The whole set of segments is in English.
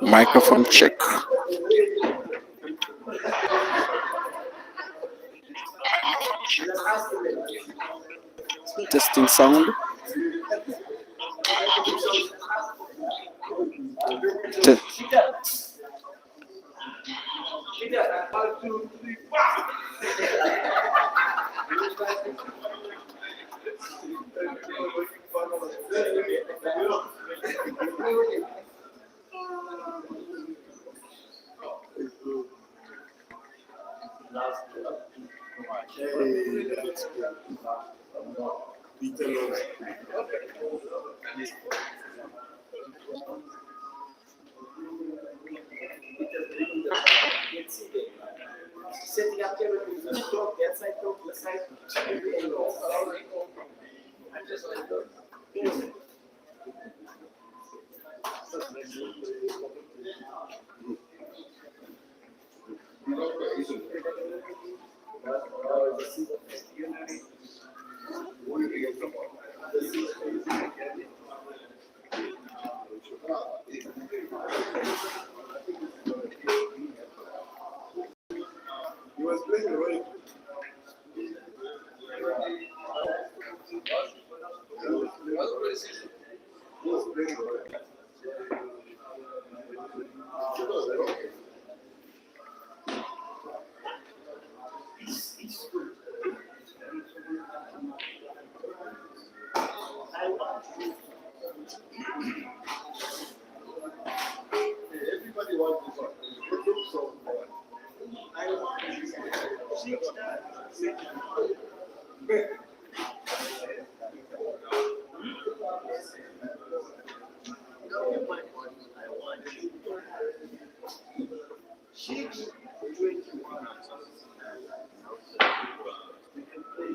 Microphone check. Testing sound. Te-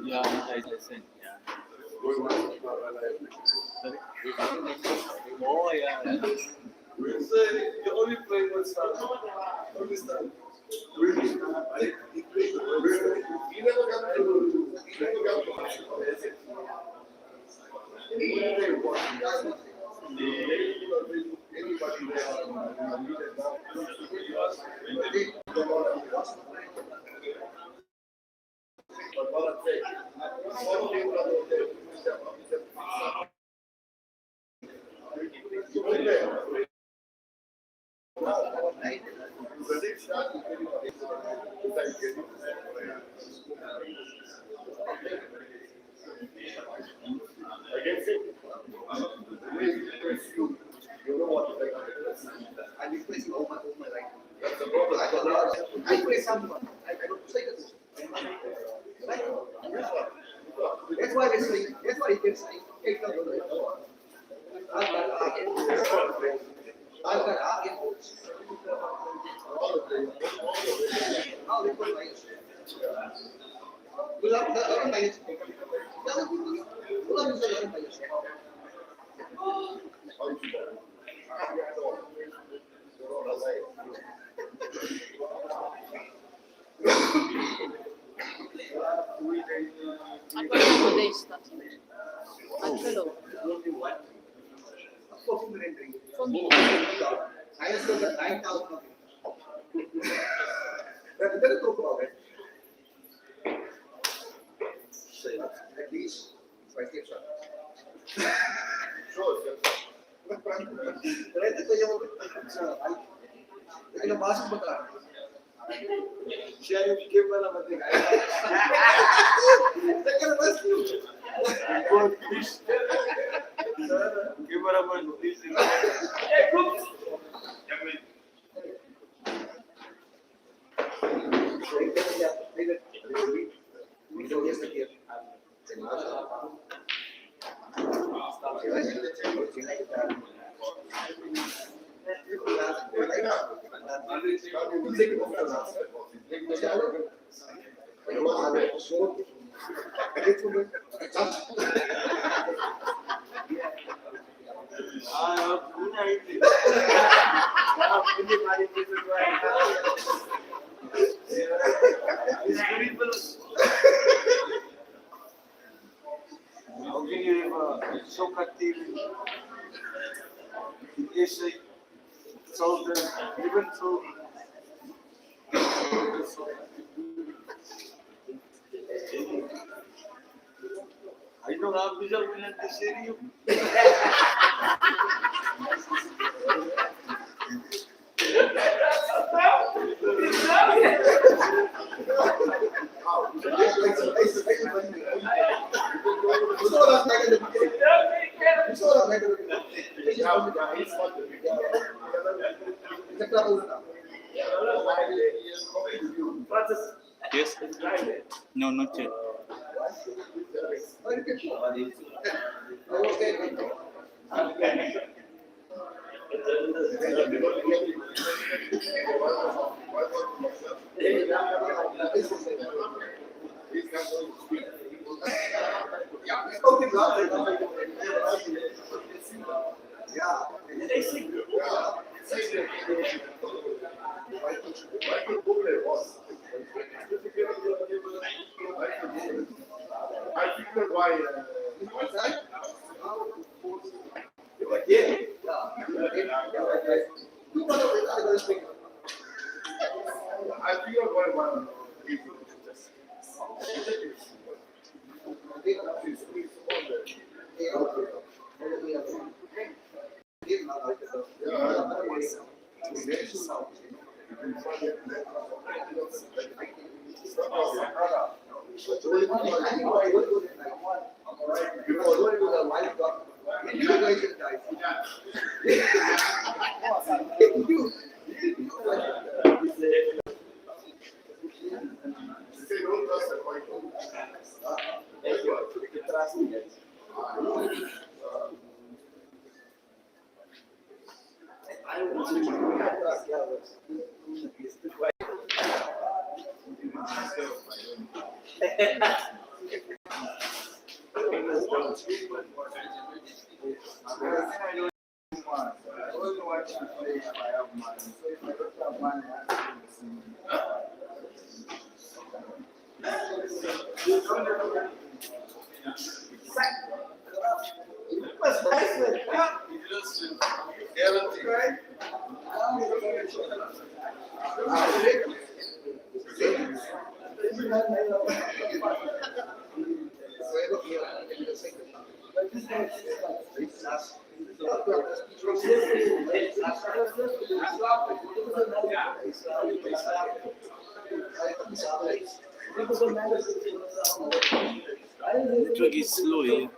Yeah, I sent. Yeah. Oh yeah. The only play was only start. Really? He never got to. He never got to. I play someone. I don't play this. That's why they say. That's why they say. Take up the I've got arguments. How they put my without the other way. A quella modesta. A quello. Fondino. I still got 9,000. That's troppo. भाषण बता शायद के वाला बताएगा लेकिन बस बहुत के बराबर I know how visual will be serious. Yes. No, not yet. Network is slow here.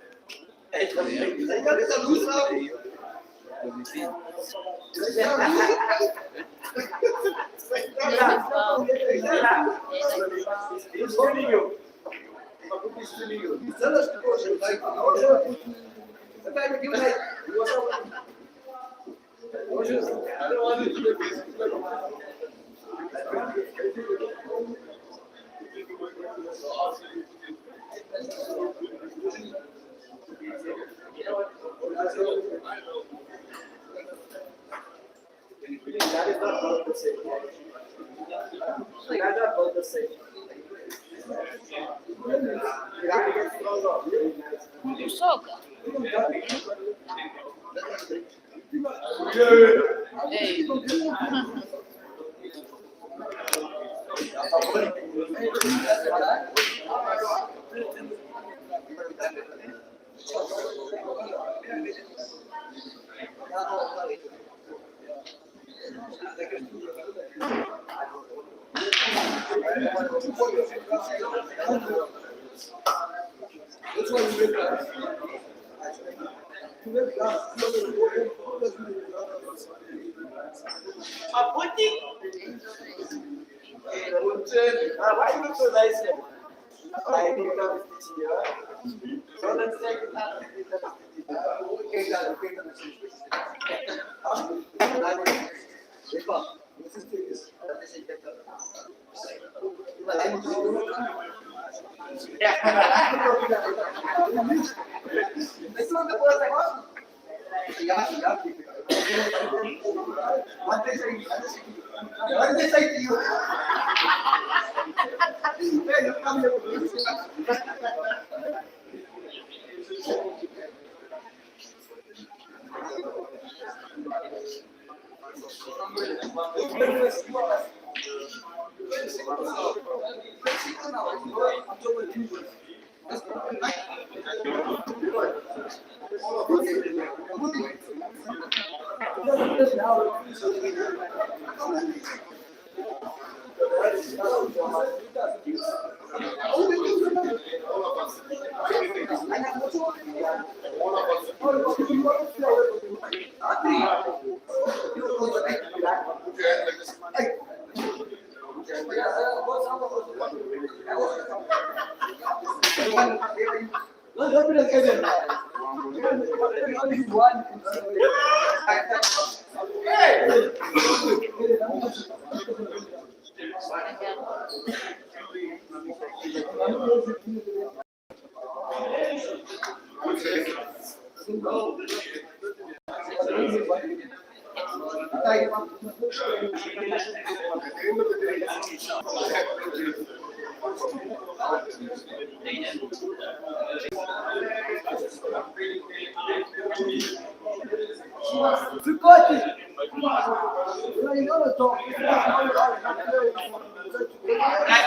Soca. Ei. Why you look so nice? I think I'm here. So let's take it out. Okay, got it. What did they say to you?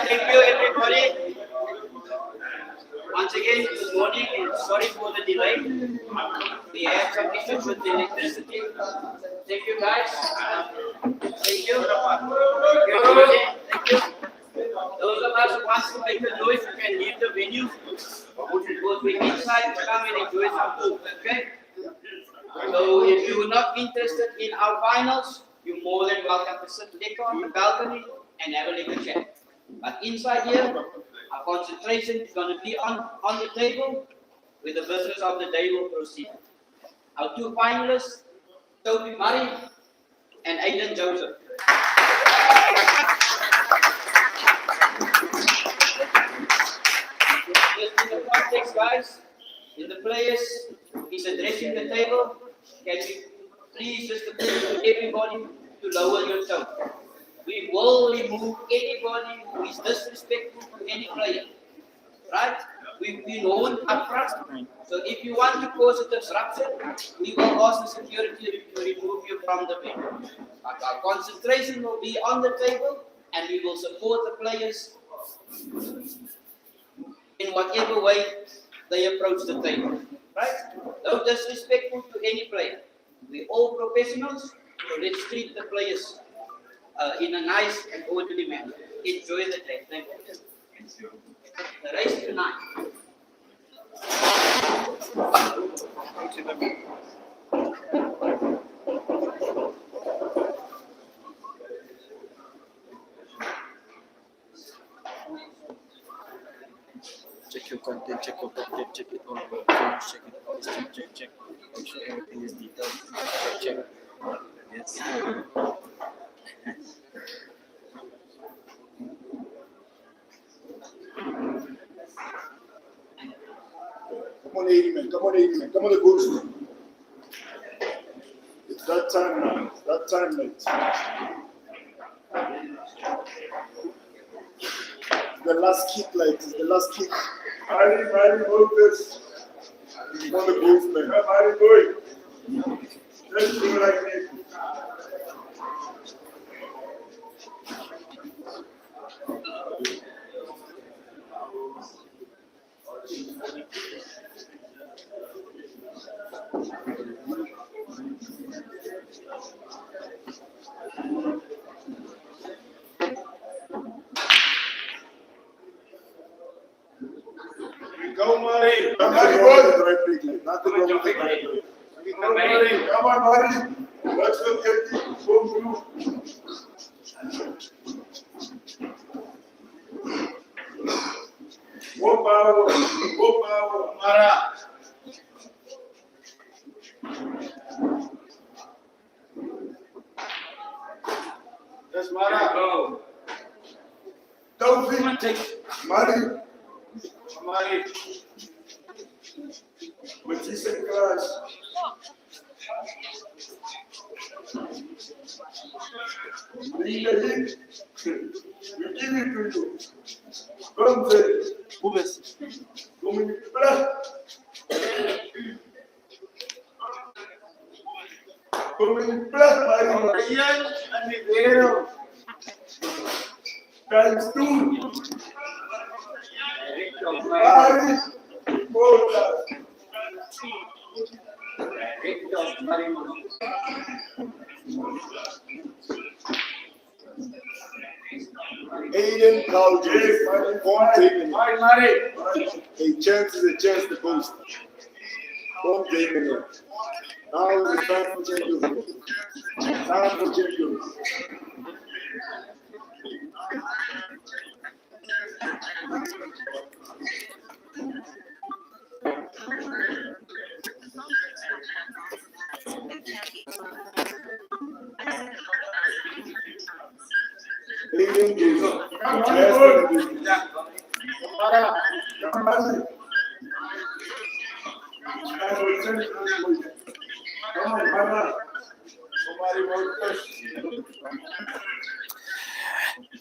Thank you, everybody. Once again, good morning and sorry for the delay. We had some issues with the electricity. Thank you, guys. Thank you. Thank you. Those of us who want to make a noise, you can leave the venue. Because we're inside to come and enjoy some food, okay? So if you're not interested in our finals, you're more than welcome to sit later on the balcony and have a little chat. But inside here, our concentration is going to be on the table, where the business of the day will proceed. Our two finalists, Toby and Aiden Joseph. Just in the context, guys, in the players is addressing the table, can you please just appeal to everybody to lower your tone? We will remove anybody who is disrespectful to any player. Right? We've been warned up front. So if you want to cause a disruption, we will ask the security to remove you from the venue. But our concentration will be on the table and we will support the players in whatever way they approach the table. Right? No disrespectful to any player. We're all professionals, so let's treat the players in a nice and orderly manner. Enjoy the day. Thank you. The race tonight. Check your content, check your content, check it all, check it all, check. Make sure everything is detailed. Check. Yes. Come on, Aiden, come on, Aiden, come on, the boots. It's that time now. It's that time, mate. The last kick, like, it's the last kick. Mighty, move this. Come on, the boots, man. Mighty, boy. Let's do it like this. Come Mari. Come Mari, boy. Nothing wrong with it. Come Mari. Come on, Mari. Let's go get the boom. More power, Mara. Yes, Mara. Go. TAUFEEQ. Mari. Mari. Magician class. Bring the hit. We give it to you. Come there. Who is? Come in plus. Come in plus, Mari. Ryan and Miguel. Times 2. Mari. Aiden called you. Phone taken. A chance is a chance to boost. Phone taken it. Now it's time for champions. Time for champions. Aiden gives up.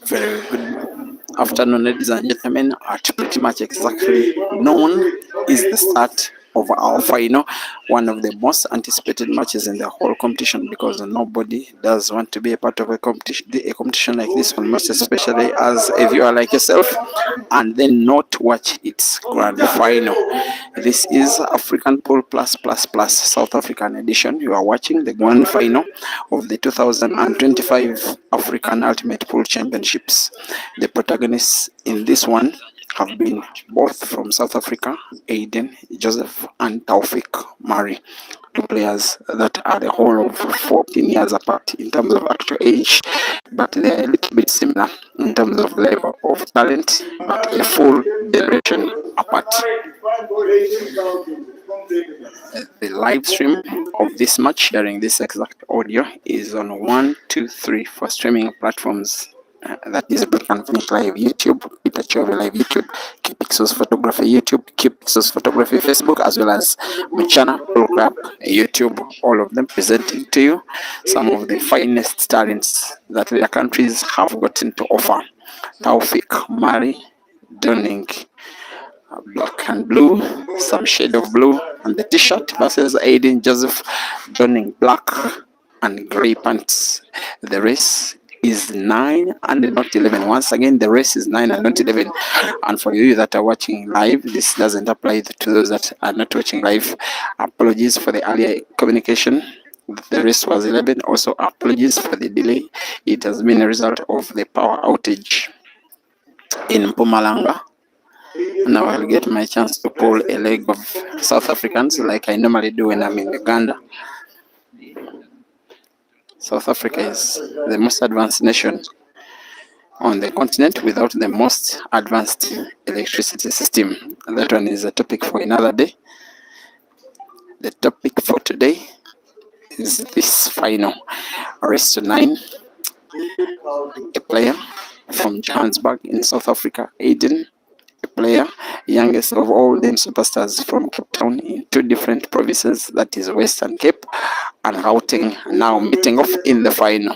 Very good afternoon, ladies and gentlemen. At pretty much exactly noon is the start of our final, one of the most anticipated matches in the whole competition, because nobody does want to be a part of a competition like this one, most especially as a viewer like yourself, and then not watch its grand final. This is African Pool Plus South African edition. You are watching the grand final of the 2025 African Ultimate Pool Championships. The protagonists in this one have been both from South Africa, Aiden, Joseph, and TAUFEEQ Mari, two players that are the whole of 14 years apart in terms of actual age, but they're a little bit similar in terms of level of talent, but a full generation apart. The live stream of this match during this exact audio is on 1, 2, 3 for streaming platforms. That is African Finish Live YouTube, Peter Chovy Live YouTube, Pixels Photography YouTube, Pixels Photography Facebook, as well as Mchana Pool Club YouTube. All of them presenting to you some of the finest talents that their countries have gotten to offer. TAUFEEQ Mari donning black and blue, some shade of blue on the t-shirt, versus Aiden Joseph donning black and grey pants. The race is 9 and not 11. Once again, the race is 9 and not 11. And for you that are watching live, this doesn't apply to those that are not watching live. Apologies for the earlier communication. The race was 11. Also, apologies for the delay. It has been a result of the power outage in Mpumalanga. Now I'll get my chance to pull a leg of South Africans like I normally do when I'm in Uganda. South Africa is the most advanced nation on the continent without the most advanced electricity system. And that one is a topic for another day. The topic for today is this final race to 9. A player from Johannesburg in South Africa, Aiden, a player, youngest of all them superstars from Cape Town in 2 different provinces, that is Western Cape and Gauteng, now meeting off in the final.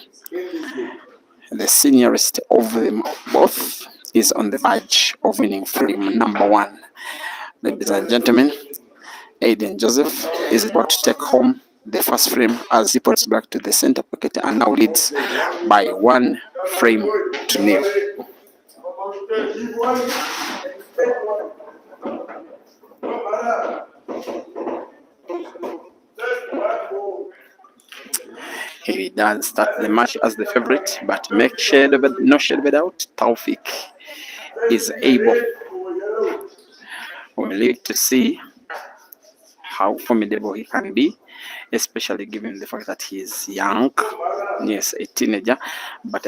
The seniorest of them both is on the verge of winning frame number 1. Ladies and gentlemen, Aiden Joseph is about to take home the first frame as he puts back to the center pocket and now leads by 1 frame to 0. He does start the match as the favorite, but no shade of a doubt, TAUFEEQ is able We'll live to see how formidable he can be, especially given the fact that he is young. Yes, a teenager, but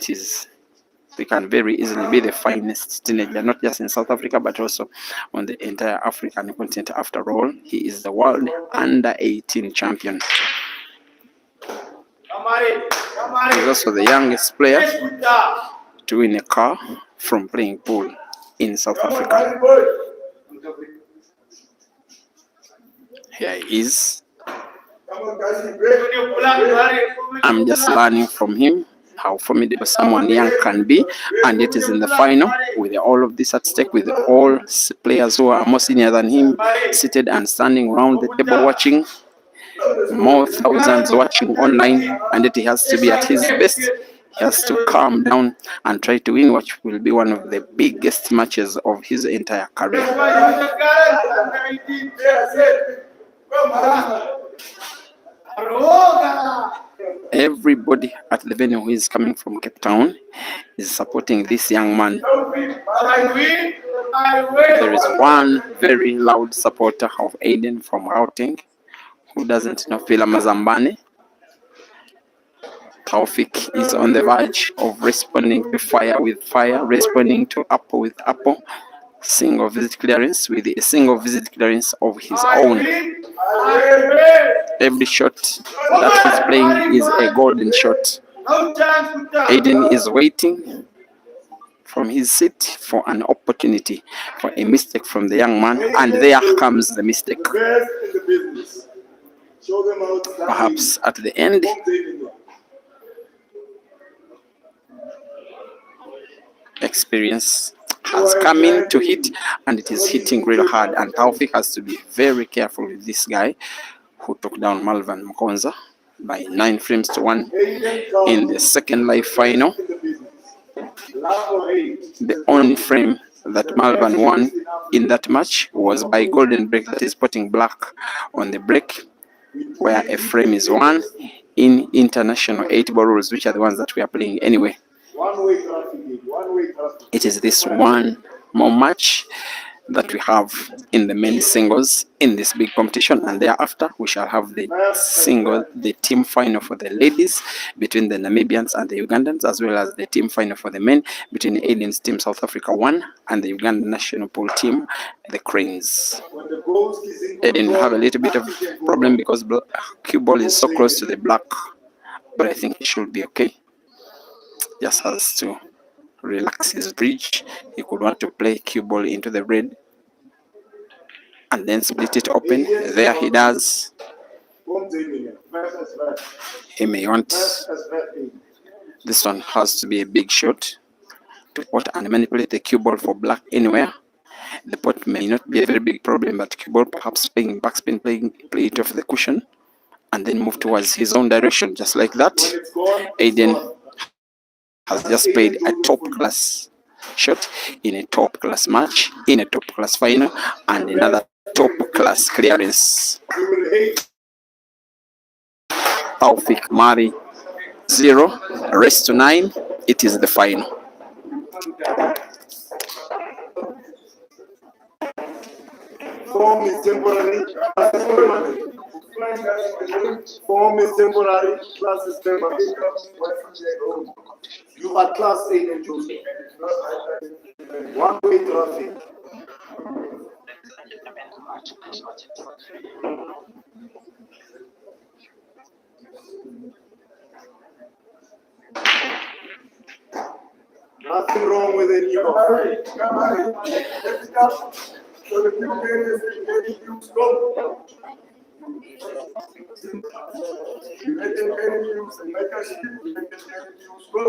he can very easily be the finest teenager, not just in South Africa, but also on the entire African continent. After all, he is the world under 18 champion. He's also the youngest player to win a car from playing pool in South Africa. Here he is. I'm just learning from him how formidable someone young can be, and it is in the final with all of this at stake, with all players who are more senior than him seated and standing around the table watching, more thousands watching online, and that he has to be at his best. He has to calm down and try to win what will be one of the biggest matches of his entire career. Everybody at the venue who is coming from Cape Town is supporting this young man. There is one very loud supporter of Aiden from Gauteng who doesn't know Phila Mazambane. TAUFEEQ is on the verge of responding to fire with fire, responding to apple with apple. Single visit clearance with a single visit clearance of his own. Every shot that he's playing is a golden shot. Aiden is waiting from his seat for an opportunity, for a mistake from the young man, and there comes the mistake. Perhaps at the end, experience has come in to hit, and it is hitting real hard, and TAUFEEQ has to be very careful with this guy who took down Malvan Mkonza by 9 frames to 1 in the second live final. The only frame that Malvan won in that match was by golden break, that is putting black on the break, where a frame is won in international 8-ball rules, which are the ones that we are playing anyway. It is this one more match that we have in the men's singles in this big competition, and thereafter we shall have the team final for the ladies between the Namibians and the Ugandans, as well as the team final for the men between Aiden's team South Africa 1 and the Ugandan national pool team, the Cranes. Aiden will have a little bit of problem because cue ball is so close to the black, but I think he should be okay. Just has to relax his bridge. He could want to play cue ball into the red and then split it open. There he does. He may want this one. Has to be a big shot to pot and manipulate the cue ball for black anywhere. The pot may not be a very big problem, but cue ball perhaps playing backspin, play it off the cushion and then move towards his own direction, just like that. Aiden has just played a top-class shot in a top-class match, in a top-class final, and another top-class clearance. TAUFEEQ Mari 0, race to 9. It is the final. Form is temporary. Form is temporary. Class is temporary. You are class A and choose. One-way traffic. Nothing wrong with it. You so the new various use go. You let them use and make us use go.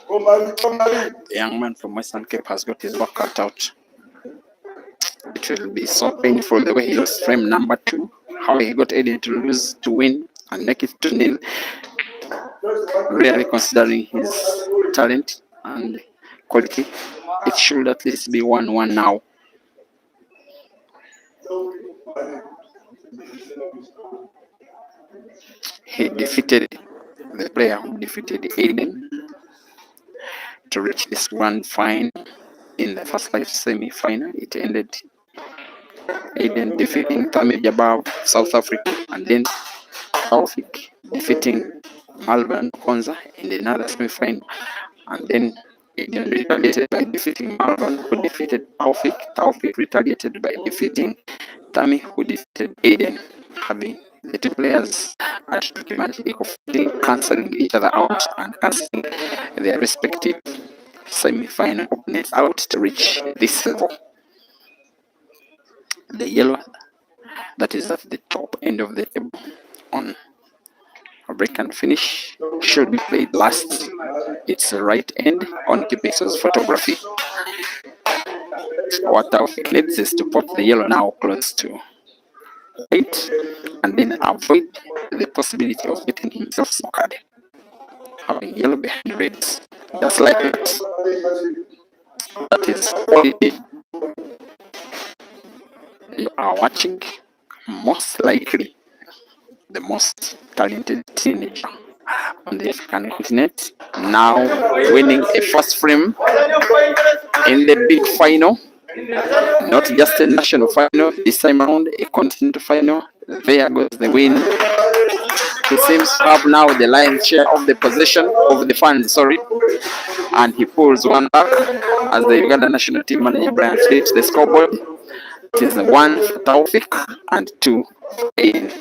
The young man from Western Cape has got his work cut out. It will be so painful the way he lost frame number 2. How he got Aiden to lose to win and make it 2-0. Really considering his talent and quality, it should at least be 1-1 now. He defeated the player who defeated Aiden to reach this grand final. In the first live semi-final, it ended Aiden defeating Tommy Jabbar of South Africa, and then TAUFEEQ defeating Malvan Konza in another semi-final, and then Aiden retaliated by defeating Malvan, who defeated TAUFEEQ. TAUFEEQ retaliated by defeating Tammy, who defeated Aiden, having the two players at pretty much equal footing, cancelling each other out and cancelling their respective semi-final opponents out to reach this level. The yellow that is at the top end of the table on a break and finish should be played last. It's the right end on Kipixel's photography. What TAUFEEQ needs is to put the yellow now close to 8 and then avoid the possibility of getting himself snookered. Having yellow behind red, just like that. That is quality. You are watching most likely the most talented teenager on the African continent, now winning a first frame in the big final. Not just a national final, this time around a continental final. There goes the win. He seems to have now the lion's share of the possession of the funds, and he pulls one back as the Uganda national team manager Brian flips the scoreboard. It is 1 for TAUFEEQ and 2 for Aiden.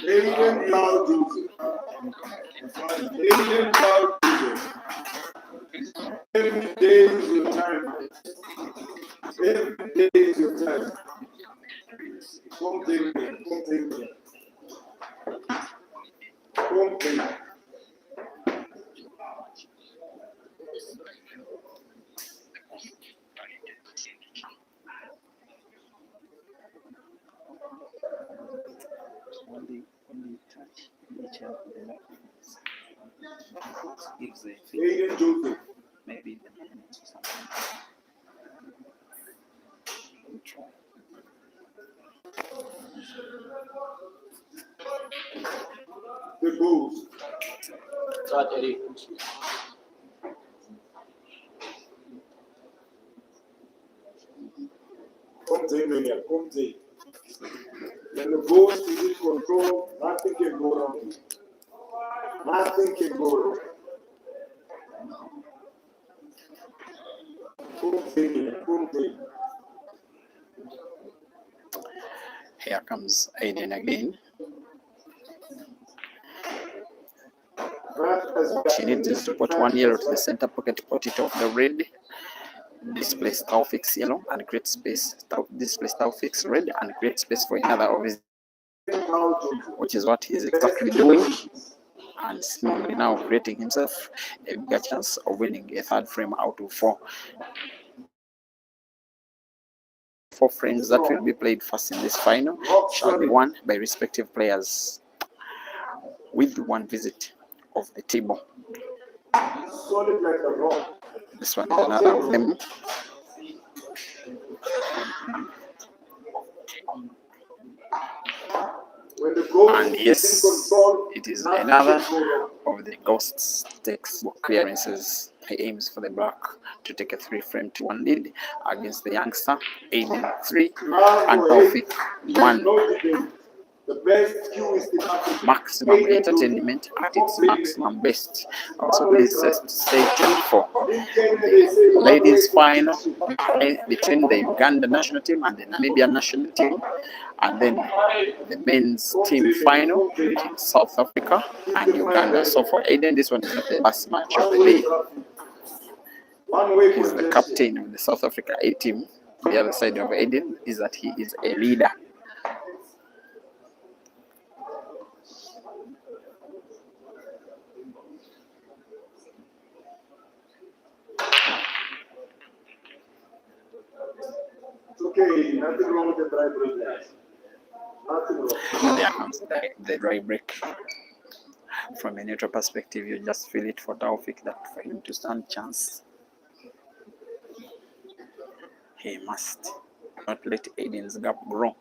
Aiden Paul Joseph. Every day is your time. Every day is your time. Come take me. Come take me. Come take me. Aiden Joseph. Maybe the minutes or something. The Bulls. Come take me here. Come take. When the Bulls is in control, nothing can go wrong. Nothing can go wrong. Here comes Aiden again. She needs to put one yellow to the center pocket, put it off the red, displace TAUFEEQ's yellow and create space. Displace TAUFEEQ's red and create space for another of his, which is what he's exactly doing. And slowly now creating himself a bigger chance of winning a third frame out of 4. 4 frames that will be played first in this final shall be won by respective players with one visit of the table. This one is another of them. And yes, it is another of the Ghost's textbook clearances. He aims for the black to take a 3-frame-to-1 lead against the youngster. Aiden 3 and TAUFEEQ 1. The best cue is the captain. Maximum entertainment at its maximum best. Also, please just stay tuned for the ladies' final between the Uganda national team and the Namibia national team, and then the men's team final between South Africa and Uganda. So for Aiden, this one is not the last match of the day. He's the captain of the South Africa A team. The other side of Aiden is that he is a leader. Okay, nothing wrong with the dry break. Nothing wrong. There comes the dry break. From a neutral perspective, you just feel it for TAUFEEQ that for him to stand chance, he must not let Aiden's gap grow.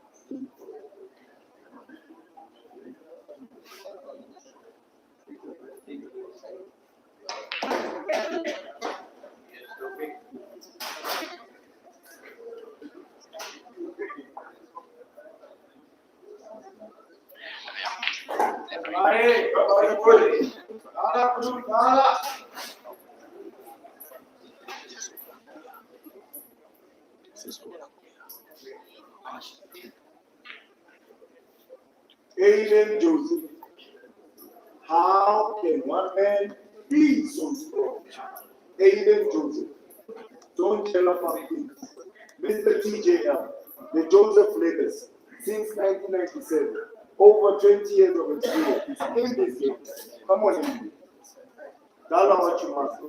Aiden Joseph. How can one man be so strong? Aiden Joseph. Don't tell about things. Mr. TJL, the Joseph Lakers, since 1997. Over 20 years of experience in this game. Come on, Aiden. Tell them what you must do.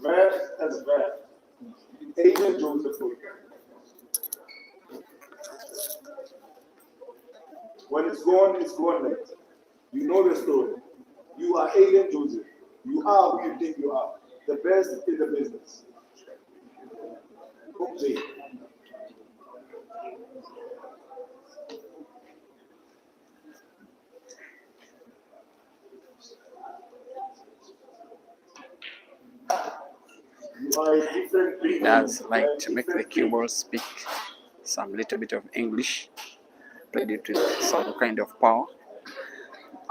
Vet as vet. Aiden Joseph. When it's gone, like you know the story. You are Aiden Joseph. You are who you think you are. The best in the business. Okay. You are a different He does like to make the cue ball speak some little bit of English, played it with some kind of power.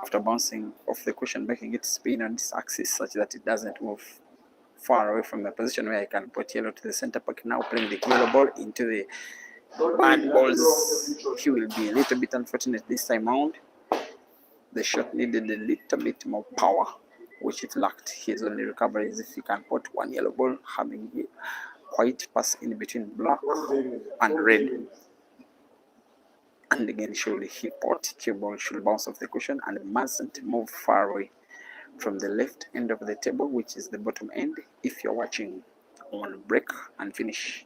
After bouncing off the cushion, making it spin on its axis such that it doesn't move far away from the position where I can put yellow to the center pocket. Now playing the yellow ball into the bad balls. He will be a little bit unfortunate this time round. The shot needed a little bit more power, which it lacked. His only recovery is if he can put one yellow ball, having a white pass in between black and red. And again, surely he put cue ball should bounce off the cushion and mustn't move far away from the left end of the table, which is the bottom end, if you're watching on break and finish.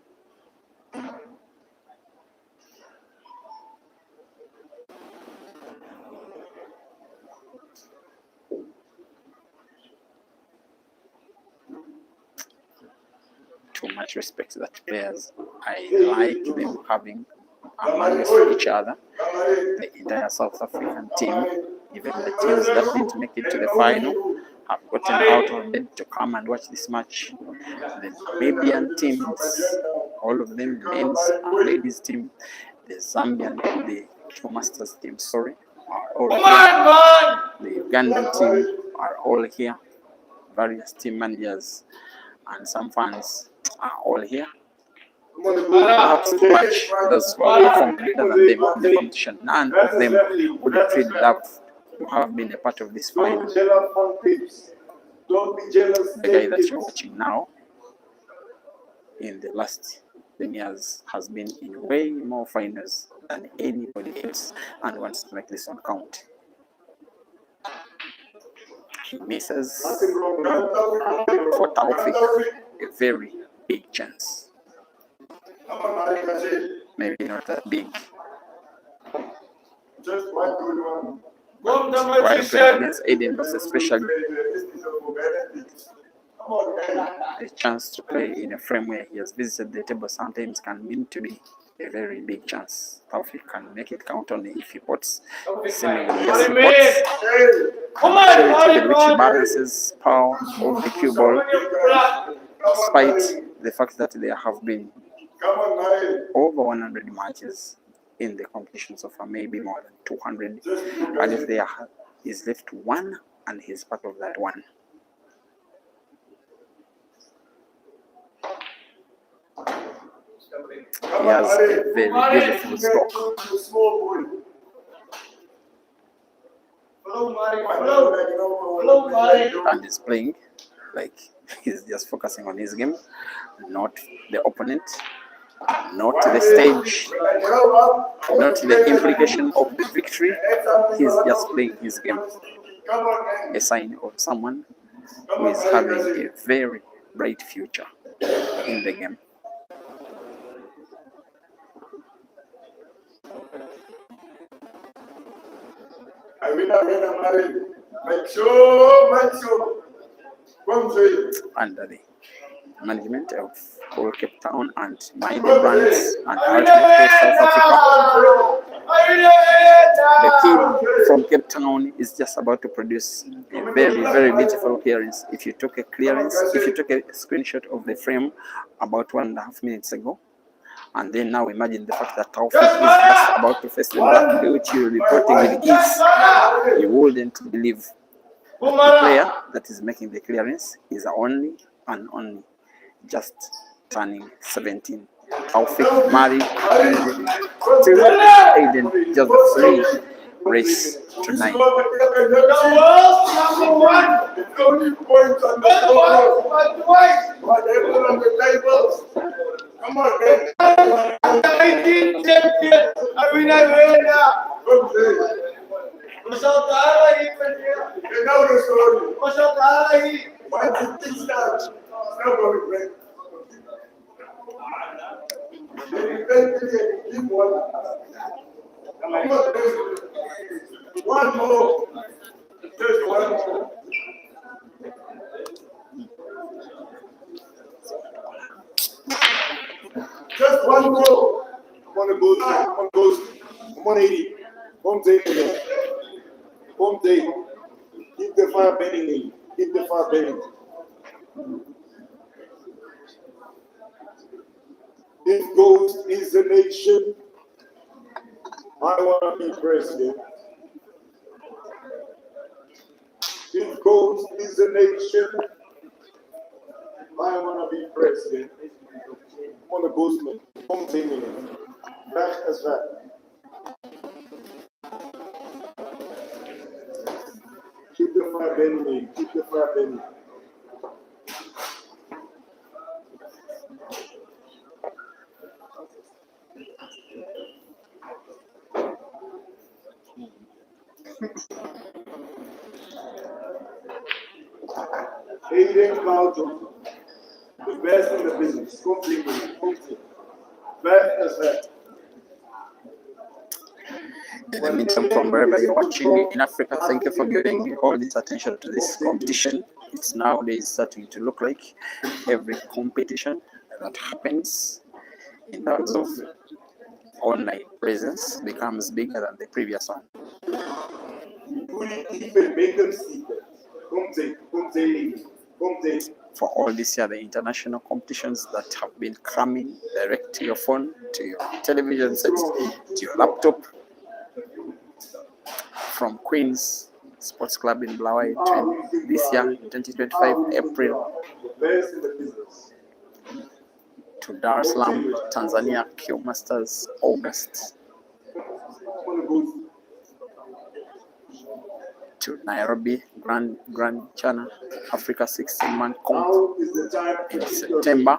Too much respect that players. I like them having amongst each other. The entire South African team, even the teams that didn't make it to the final, have gotten out of bed to come and watch this match. The Namibian teams, all of them, men's and ladies team, the Zambian, the Q Masters team, sorry, are all here. The Ugandan team are all here. Various team managers and some fans are all here. Perhaps to watch those who are performed better than them in the competition. None of them would have really loved to have been a part of this final. Don't be jealous. The guy that you're watching now in the last 10 years has been in way more finals than anybody else and wants to make this one count. He misses for TAUFEEQ a very big chance. Maybe not that big. Why against Aiden was especially a chance to play in a frame where he has visited the table sometimes can mean to be a very big chance. TAUFEEQ can make it count only if he puts seemingly yes, he puts which balances power of the cue ball, despite the fact that there have been over 100 matches in the competition so far, maybe more than 200. And if there is left one, and he's part of that one. He has a very beautiful stroke and is playing like he's just focusing on his game, not the opponent, not the stage, not the implication of the victory. He's just playing his game. A sign of someone who is having a very bright future in the game. Under the management of All Cape Town and Mighty Brands and Ultimate South Africa, the kid from Cape Town is just about to produce a very, very beautiful clearance. If you took a screenshot of the frame about 1.5 minutes ago, and then now imagine the fact that TAUFEEQ is just about to face the black, which you will be reporting with ease, you wouldn't believe the player that is making the clearance is only and only just turning 17. TAUFEEQ married to Aiden, just a free race tonight. Come on, man. 19 champion. I mean, I win now. You know the story. Why did this start? Nobody break. One more. Just one more. Just one goal. I'm on the goal. I'm on 80. Home day. Home day. Keep the fire burning. Keep the fire burning. If gold is the nation, I want to be president. If gold is the nation, I want to be president. On the boostman, home team in back as that. Keep the fire burning, keep the fire burning. Aiden Cloud, the best in the business, completely. Back as that. In the meantime, from wherever you're watching in Africa, thank you for giving all this attention to this competition. It's nowadays starting to look like every competition that happens in terms of online presence becomes bigger than the previous one. Even make them see that. Come take. For all this year, the international competitions that have been coming direct to your phone, to your television set, to your laptop, from Queen's Sports Club in Blawaii to this year, 2025, April, to Dar es Salaam, Tanzania, Q Masters, August, to Nairobi, Grand China, Africa 16-man comp in September.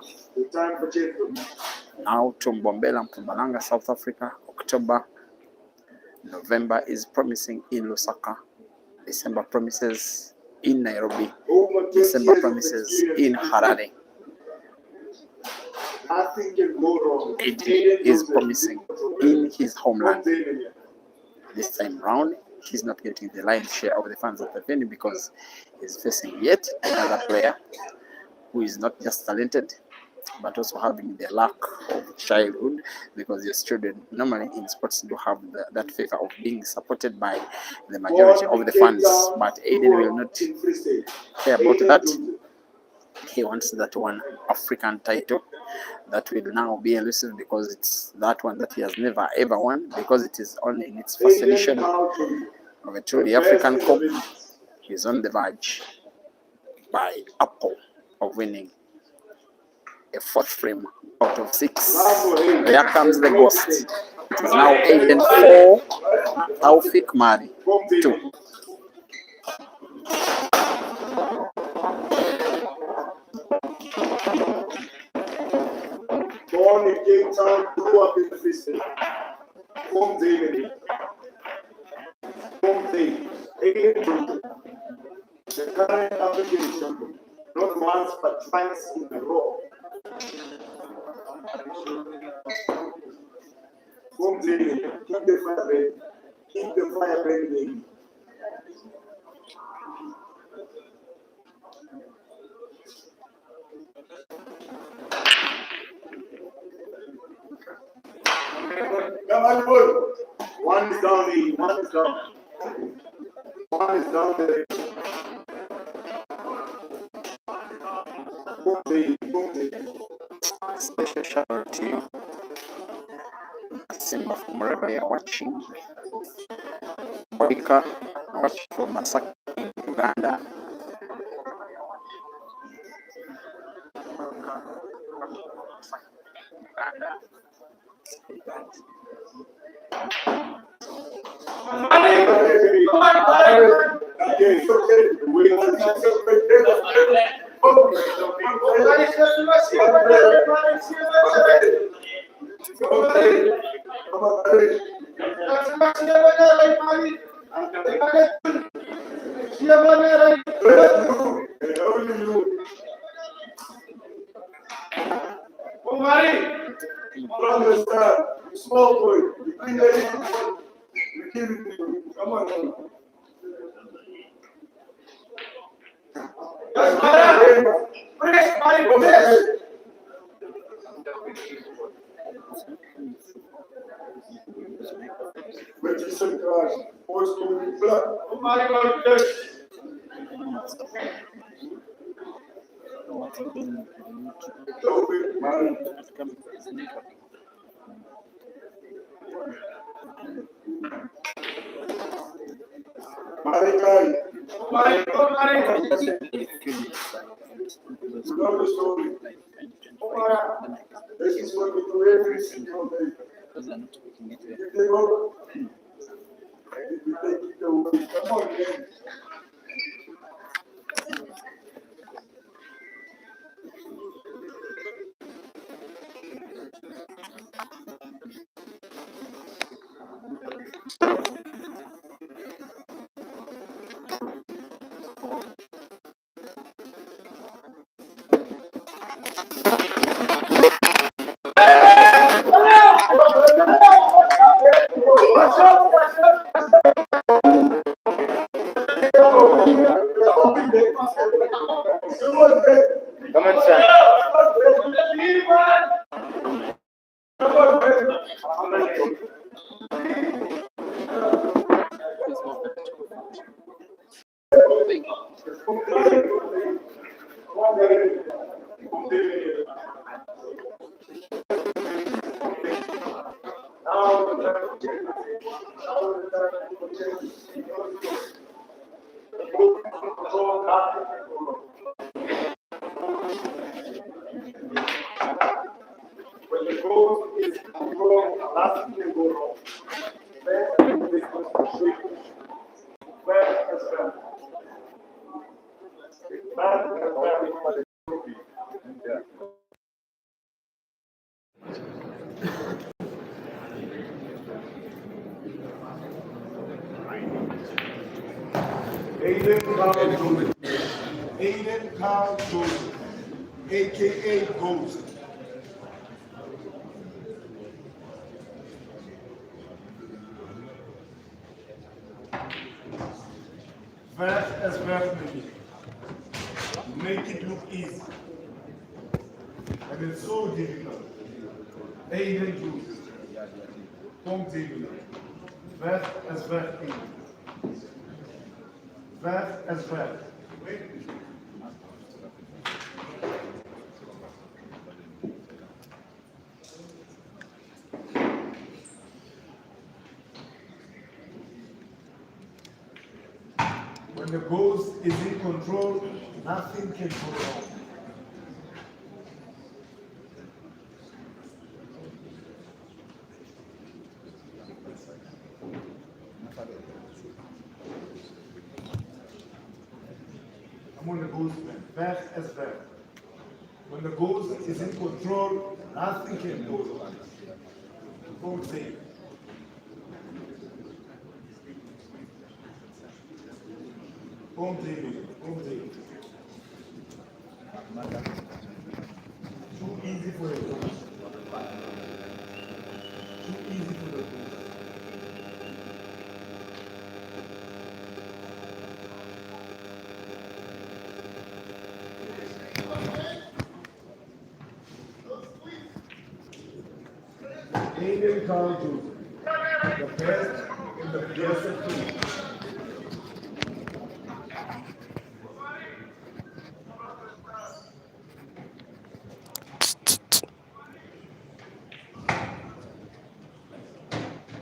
Now to Mbombela, Mpumalanga, South Africa, October. November is promising in Lusaka. December promises in Nairobi. December promises in Harare. Aiden is promising in his homeland. This time round, he's not getting the lion's share of the fans at the venue because he's facing yet another player who is not just talented, but also having the lack of childhood, because your children normally in sports do have that favor of being supported by the majority of the fans. But Aiden will not care about that. He wants that one African title that will now be elusive because it's that one that he has never ever won, because it is only in its first edition of a truly African Cup. He's on the verge by Apple of winning a fourth frame out of 6. There comes the ghost. It is now Aiden 4, TAUFEEQ Mari 2. Born in Cape Town, grew up in the city. Home David. Home David. Aiden, the current African champion, not once but twice in a row. Home David, keep the fire burning. Keep the fire burning. Come on, boy. One is down there. One is down. One is down there. Boom, baby. Boom, baby. Special shout out to you, Simba, from wherever you're watching. Monica, watching from Masaka, Uganda. Small boy, come on. This is what we do every single day. Come on, man. Come on, son. When the goal is wrong, nothing can go wrong. Aiden Carl Joseph, aka Ghost. Verse as verse make it look easy. And it's so difficult. Aiden Joseph, don't difficult. Verse as verse Aiden. Verse as verse. When the ghost is in control, nothing can go wrong. I'm on the ghost, man. Back as back. When the ghost is in control, nothing can go wrong. Don't say it. Don't say it. Don't say it. Too easy for the ghost. Too easy for the ghost. Aiden Carl Jr., the best in the BSF team.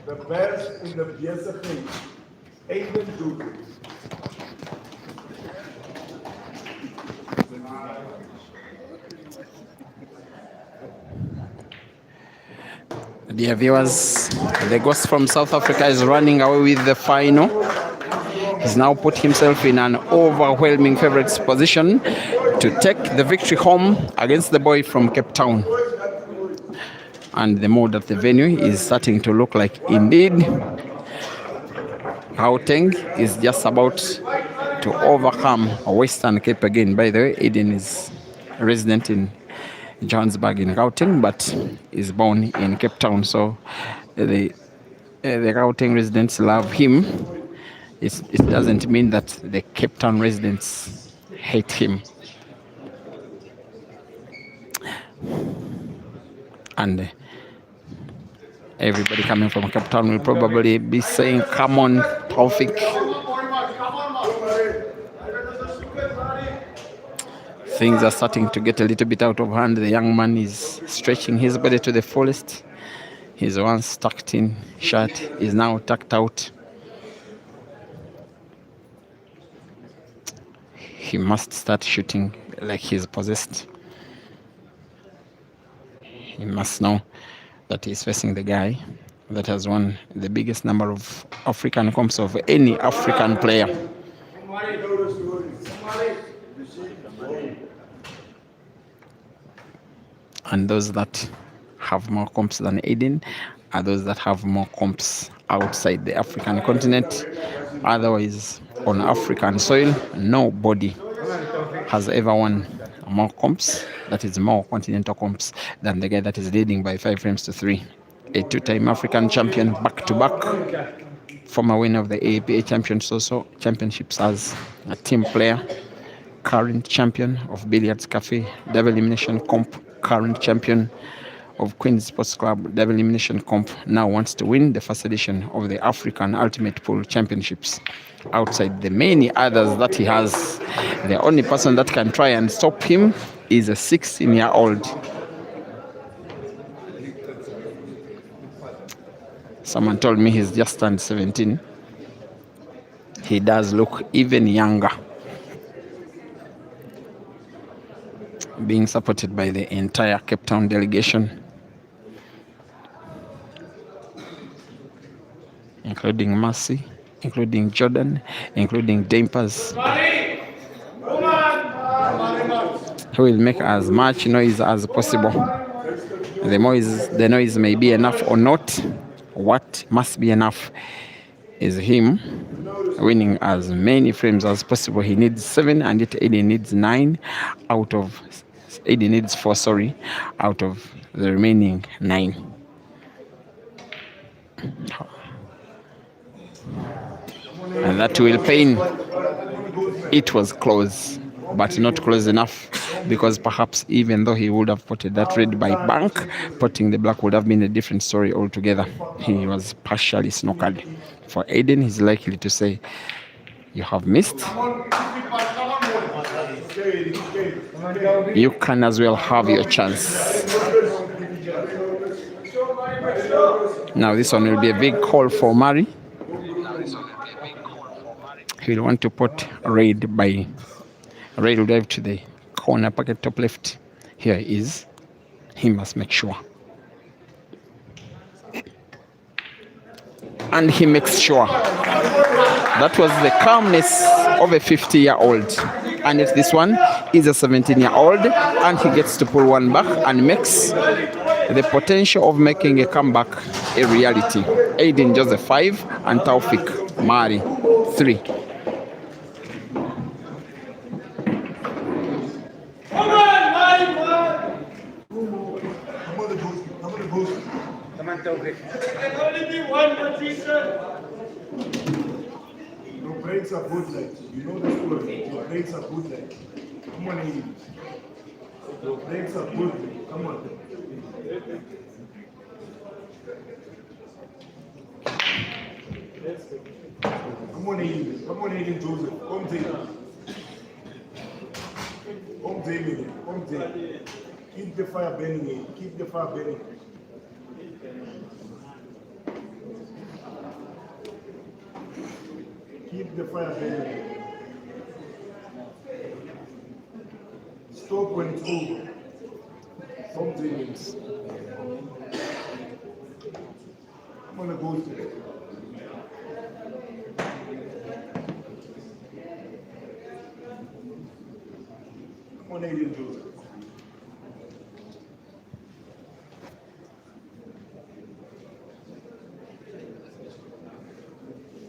The best in the BSF team. Aiden Jr. Dear viewers, the ghost from South Africa is running away with the final. He's now put himself in an overwhelming favorites position to take the victory home against the boy from Cape Town. And the mood at the venue is starting to look like indeed Gauteng is just about to overcome Western Cape again. By the way, Aiden is a resident in Johannesburg in Gauteng, but is born in Cape Town, so the Gauteng residents love him. It doesn't mean that the Cape Town residents hate him. And everybody coming from Cape Town will probably be saying, "Come on, TAUFEEQ." Things are starting to get a little bit out of hand. The young man is stretching his body to the fullest. His once tucked in shirt is now tucked out. He must start shooting like he's possessed. He must know that he's facing the guy that has won the biggest number of African comps of any African player. And those that have more comps than Aiden are those that have more comps outside the African continent. Otherwise, on African soil, nobody has ever won more comps, that is more continental comps, than the guy that is leading by 5 frames to 3. A 2-time African champion back-to-back, former winner of the APA championships as a team player, current champion of Billiards Cafe, double elimination comp, current champion of Queen's Sports Club, double elimination comp, now wants to win the first edition of the African Ultimate Pool Championships. Outside the many others that he has, the only person that can try and stop him is a 16-year-old. Someone told me he's just turned 17. He does look even younger. Being supported by the entire Cape Town delegation, including Mercy, including Jordan, including Dampers, who will make as much noise as possible. The noise may be enough or not. What must be enough is him winning as many frames as possible. He needs 7, and yet Aiden needs 9 out of... Aiden needs 4, out of the remaining 9. And that will pain. It was close, but not close enough, because perhaps even though he would have potted that red by bank, potting the black would have been a different story altogether. He was partially snookered. For Aiden, he's likely to say, "You have missed. You can as well have your chance." Now this one will be a big call for Murray. He'll want to put Raid by Raid will dive to the corner pocket top left. Here is. He must make sure. And he makes sure. That was the calmness of a 50-year-old. And if this one is a 17-year-old, and he gets to pull one back and makes the potential of making a comeback a reality. Aiden Joseph 5 and TAUFEEQ Mari 3. Your breaks are bootleg. You know the story. Your breaks are bootleg. Come on, Aiden. Your breaks are bootleg. Come on. Come on, Aiden. Come on, Aiden Joseph. Come take it. Come take it. Come take it. Keep the fire burning, Aiden. Keep the fire burning. Keep the fire burning. Stop when it's over. Some things. I'm gonna go to it. Come on, Aiden Joseph.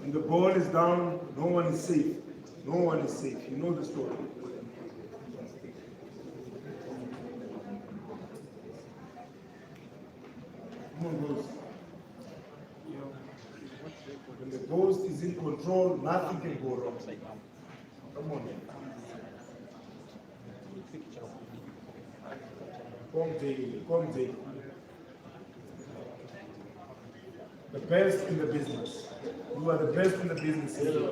When the ball is down, no one is safe. No one is safe. You know the story. Come on, Ghost. When the Ghost is in control, nothing can go wrong. Come on. Come take. Come take. The best in the business. You are the best in the business here.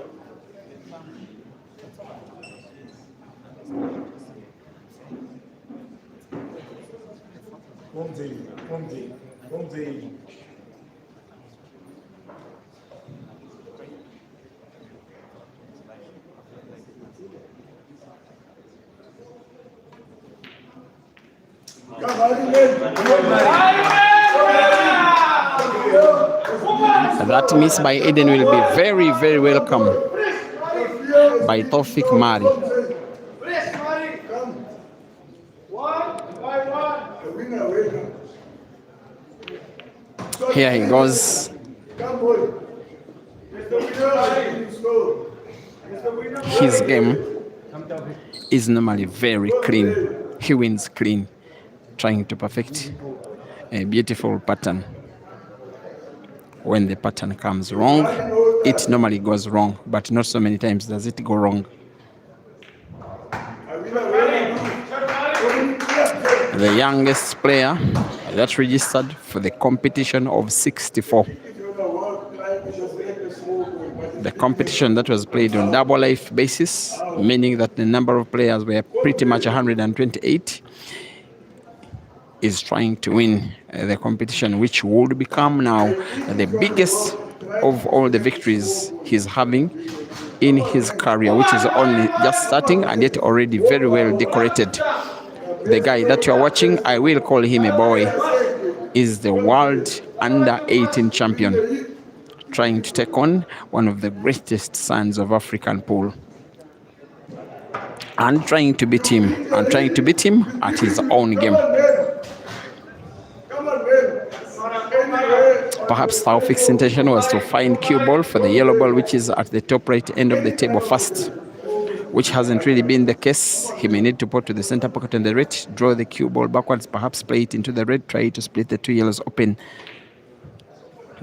Come take. Come take. Come take. That miss by Aiden will be very, very welcome by TAUFEEQ Mari. Here he goes. His game is normally very clean. He wins clean, trying to perfect a beautiful pattern. When the pattern comes wrong, it normally goes wrong, but not so many times does it go wrong. The youngest player that registered for the competition of 64. The competition that was played on double life basis, meaning that the number of players were pretty much 128, is trying to win the competition, which would become now the biggest of all the victories he's having in his career, which is only just starting and yet already very well decorated. The guy that you are watching, I will call him a boy, is the world under-18 champion, trying to take on one of the greatest sons of African pool, and trying to beat him, at his own game. Perhaps TAUFEEQ's intention was to find cue ball for the yellow ball, which is at the top right end of the table first, which hasn't really been the case. He may need to put to the center pocket on the right, draw the cue ball backwards, perhaps play it into the red, try to split the two yellows open.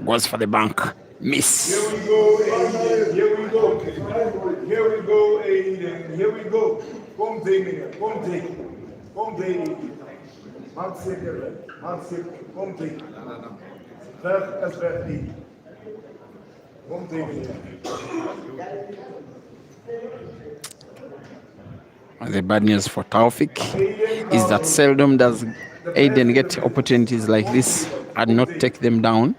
Goes for the bank. Miss. Here we go, Aiden. Here we go. Here we go, Aiden. Here we go. Come take me. Come take. Come take. Mark second. Mark second. Come take. Left as left. Come take me. The bad news for TAUFEEQ is that seldom does Aiden get opportunities like this and not take them down.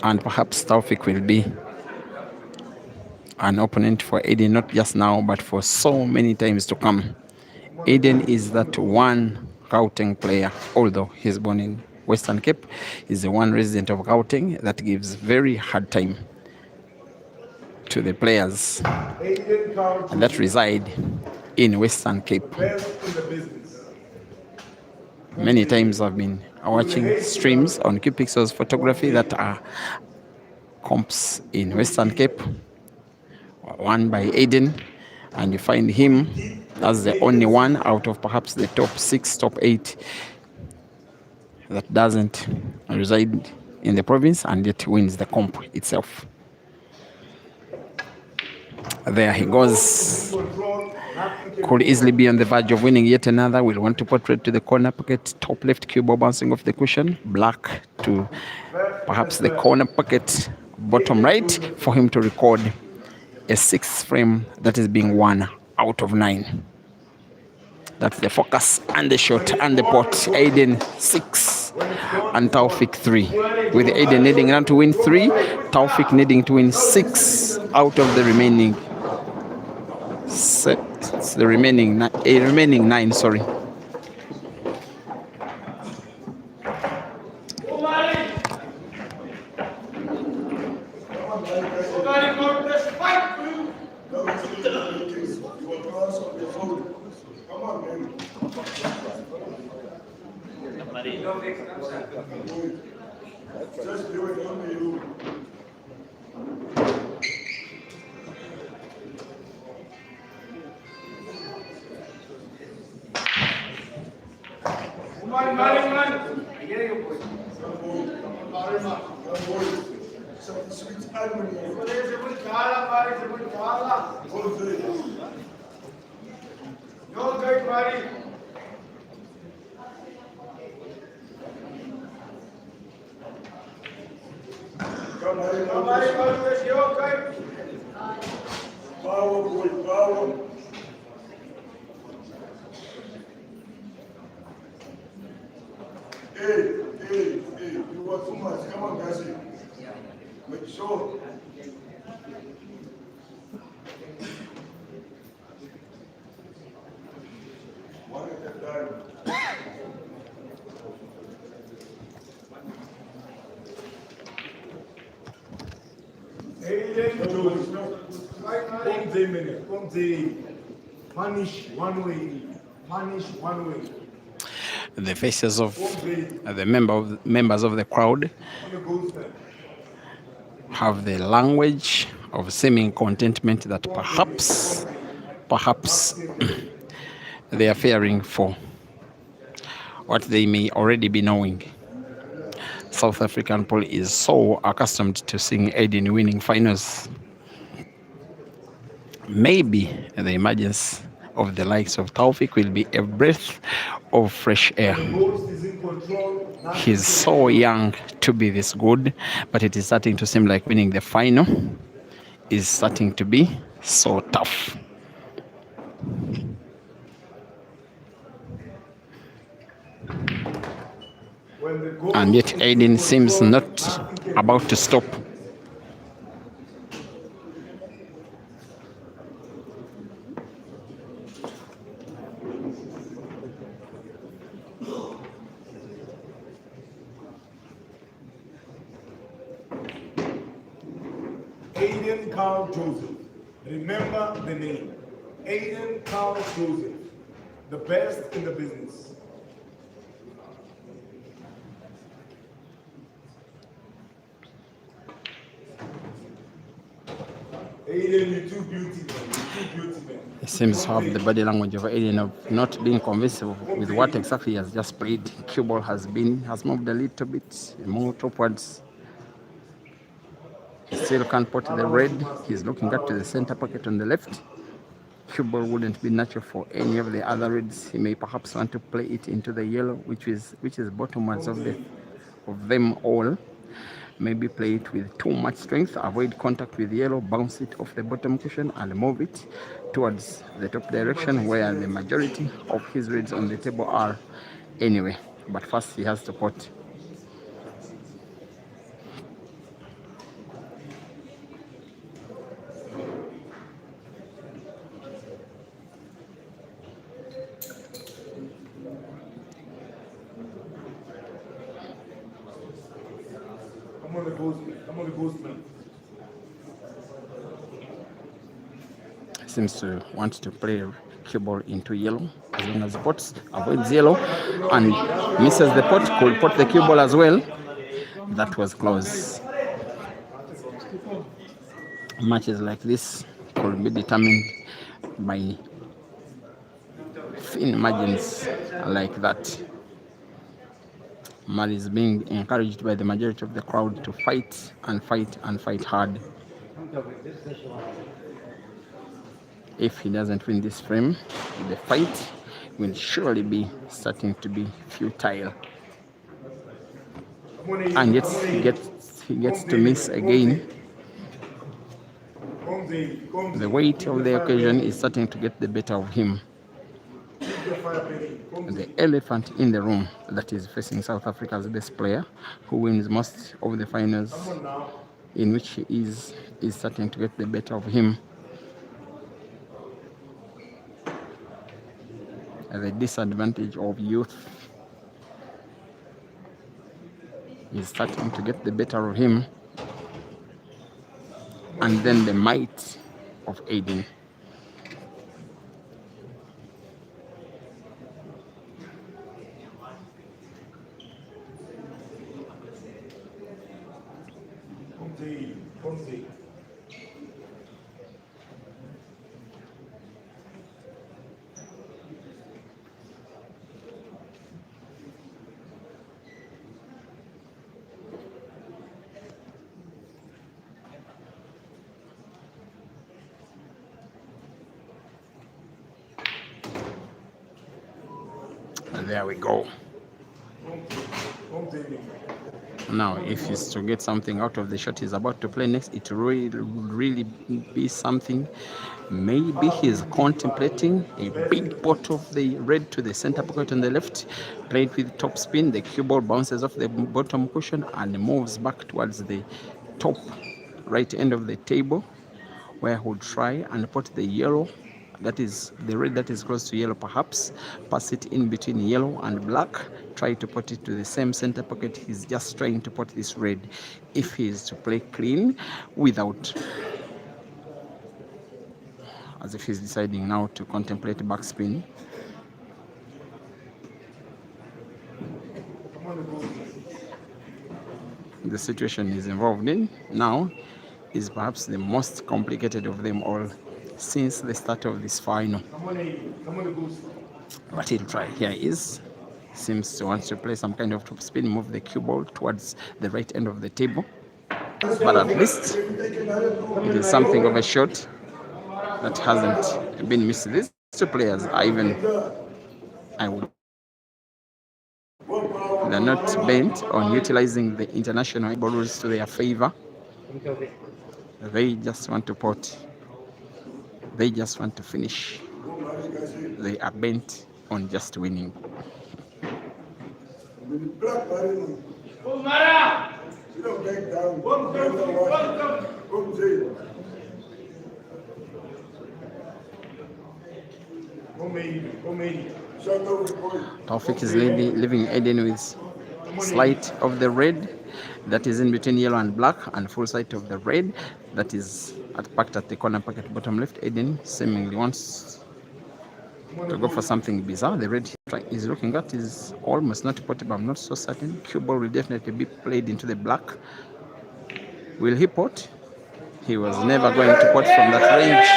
And perhaps TAUFEEQ will be an opponent for Aiden, not just now, but for so many times to come. Aiden is that one Gauteng player, although he's born in Western Cape, is the one resident of Gauteng that gives very hard time to the players that reside in Western Cape. Many times I've been watching streams on QPixel's photography that are comps in Western Cape, one by Aiden, and you find him as the only one out of perhaps the top 6, top 8 that doesn't reside in the province and yet wins the comp itself. There he goes. Could easily be on the verge of winning yet another. Will want to portrait to the corner pocket, top left cue ball bouncing off the cushion. Black to perhaps the corner pocket, bottom right, for him to record a 6th frame that is being won out of 9. That's the focus and the shot and the pot. Aiden 6 and TAUFEEQ 3. With Aiden needing now to win 3, TAUFEEQ needing to win 6 out of the remaining remaining 9, sorry. Just do it under you. Power, boy, power. Hey, you want too much. Come on, guys. Make sure. One at a time. Punish one way. Punish one way. The faces of the members of the crowd have the language of seeming contentment that perhaps they are fearing for what they may already be knowing. South African pool is so accustomed to seeing Aiden winning finals. Maybe the emergence of the likes of TAUFEEQ will be a breath of fresh air. He's so young to be this good, but it is starting to seem like winning the final is starting to be so tough. And yet Aiden seems not about to stop. Aiden Carl Joseph. Remember the name. Aiden Carl Joseph. The best in the business. Aiden, you're too beautiful. You're too beautiful. He seems to have the body language of Aiden of not being convinced with what exactly he has just played. Cue ball has moved a little bit more upwards. He still can't put the red. He's looking up to the center pocket on the left. Cue ball wouldn't be natural for any of the other reds. He may perhaps want to play it into the yellow, which is bottomwards of them all. Maybe play it with too much strength, avoid contact with yellow, bounce it off the bottom cushion and move it towards the top direction where the majority of his reds on the table are anyway. But first he has to put Come on the postman. Come on the postman. Seems to want to play cue ball into yellow as long as the pot avoids yellow and misses the pot. Could pot the cue ball as well. That was close. Matches like this could be determined by thin margins like that. Mal is being encouraged by the majority of the crowd to fight and fight and fight hard. If he doesn't win this frame, the fight will surely be starting to be futile. And yet he gets to miss again. The weight of the occasion is starting to get the better of him. The elephant in the room that is facing South Africa's best player, who wins most of the finals in which he is starting to get the better of him. The disadvantage of youth is starting to get the better of him. And then the might of Aiden. There we go. Now, if he's to get something out of the shot he's about to play next, it will really be something. Maybe he's contemplating a big pot of the red to the center pocket on the left, played with top spin. The cue ball bounces off the bottom cushion and moves back towards the top right end of the table, where he would try and put the yellow, that is the red that is close to yellow, perhaps pass it in between yellow and black, try to put it to the same center pocket. He's just trying to put this red if he is to play clean, without, as if he's deciding now to contemplate backspin. The situation he's involved in now is perhaps the most complicated of them all since the start of this final. But he'll try. Here he is. Seems to want to play some kind of top spin, move the cue ball towards the right end of the table. But at least it is something of a shot that hasn't been missed. These two players are they're not bent on utilizing the international ball rules to their favor. They just want to pot. They just want to finish. They are bent on just winning. TAUFEEQ is leaving Aiden with slight of the red that is in between yellow and black, and full sight of the red that is packed at the corner pocket bottom left. Aiden seemingly wants to go for something bizarre. The red he's looking at is almost not potable. I'm not so certain. Cue ball will definitely be played into the black. Will he pot? He was never going to pot from that range.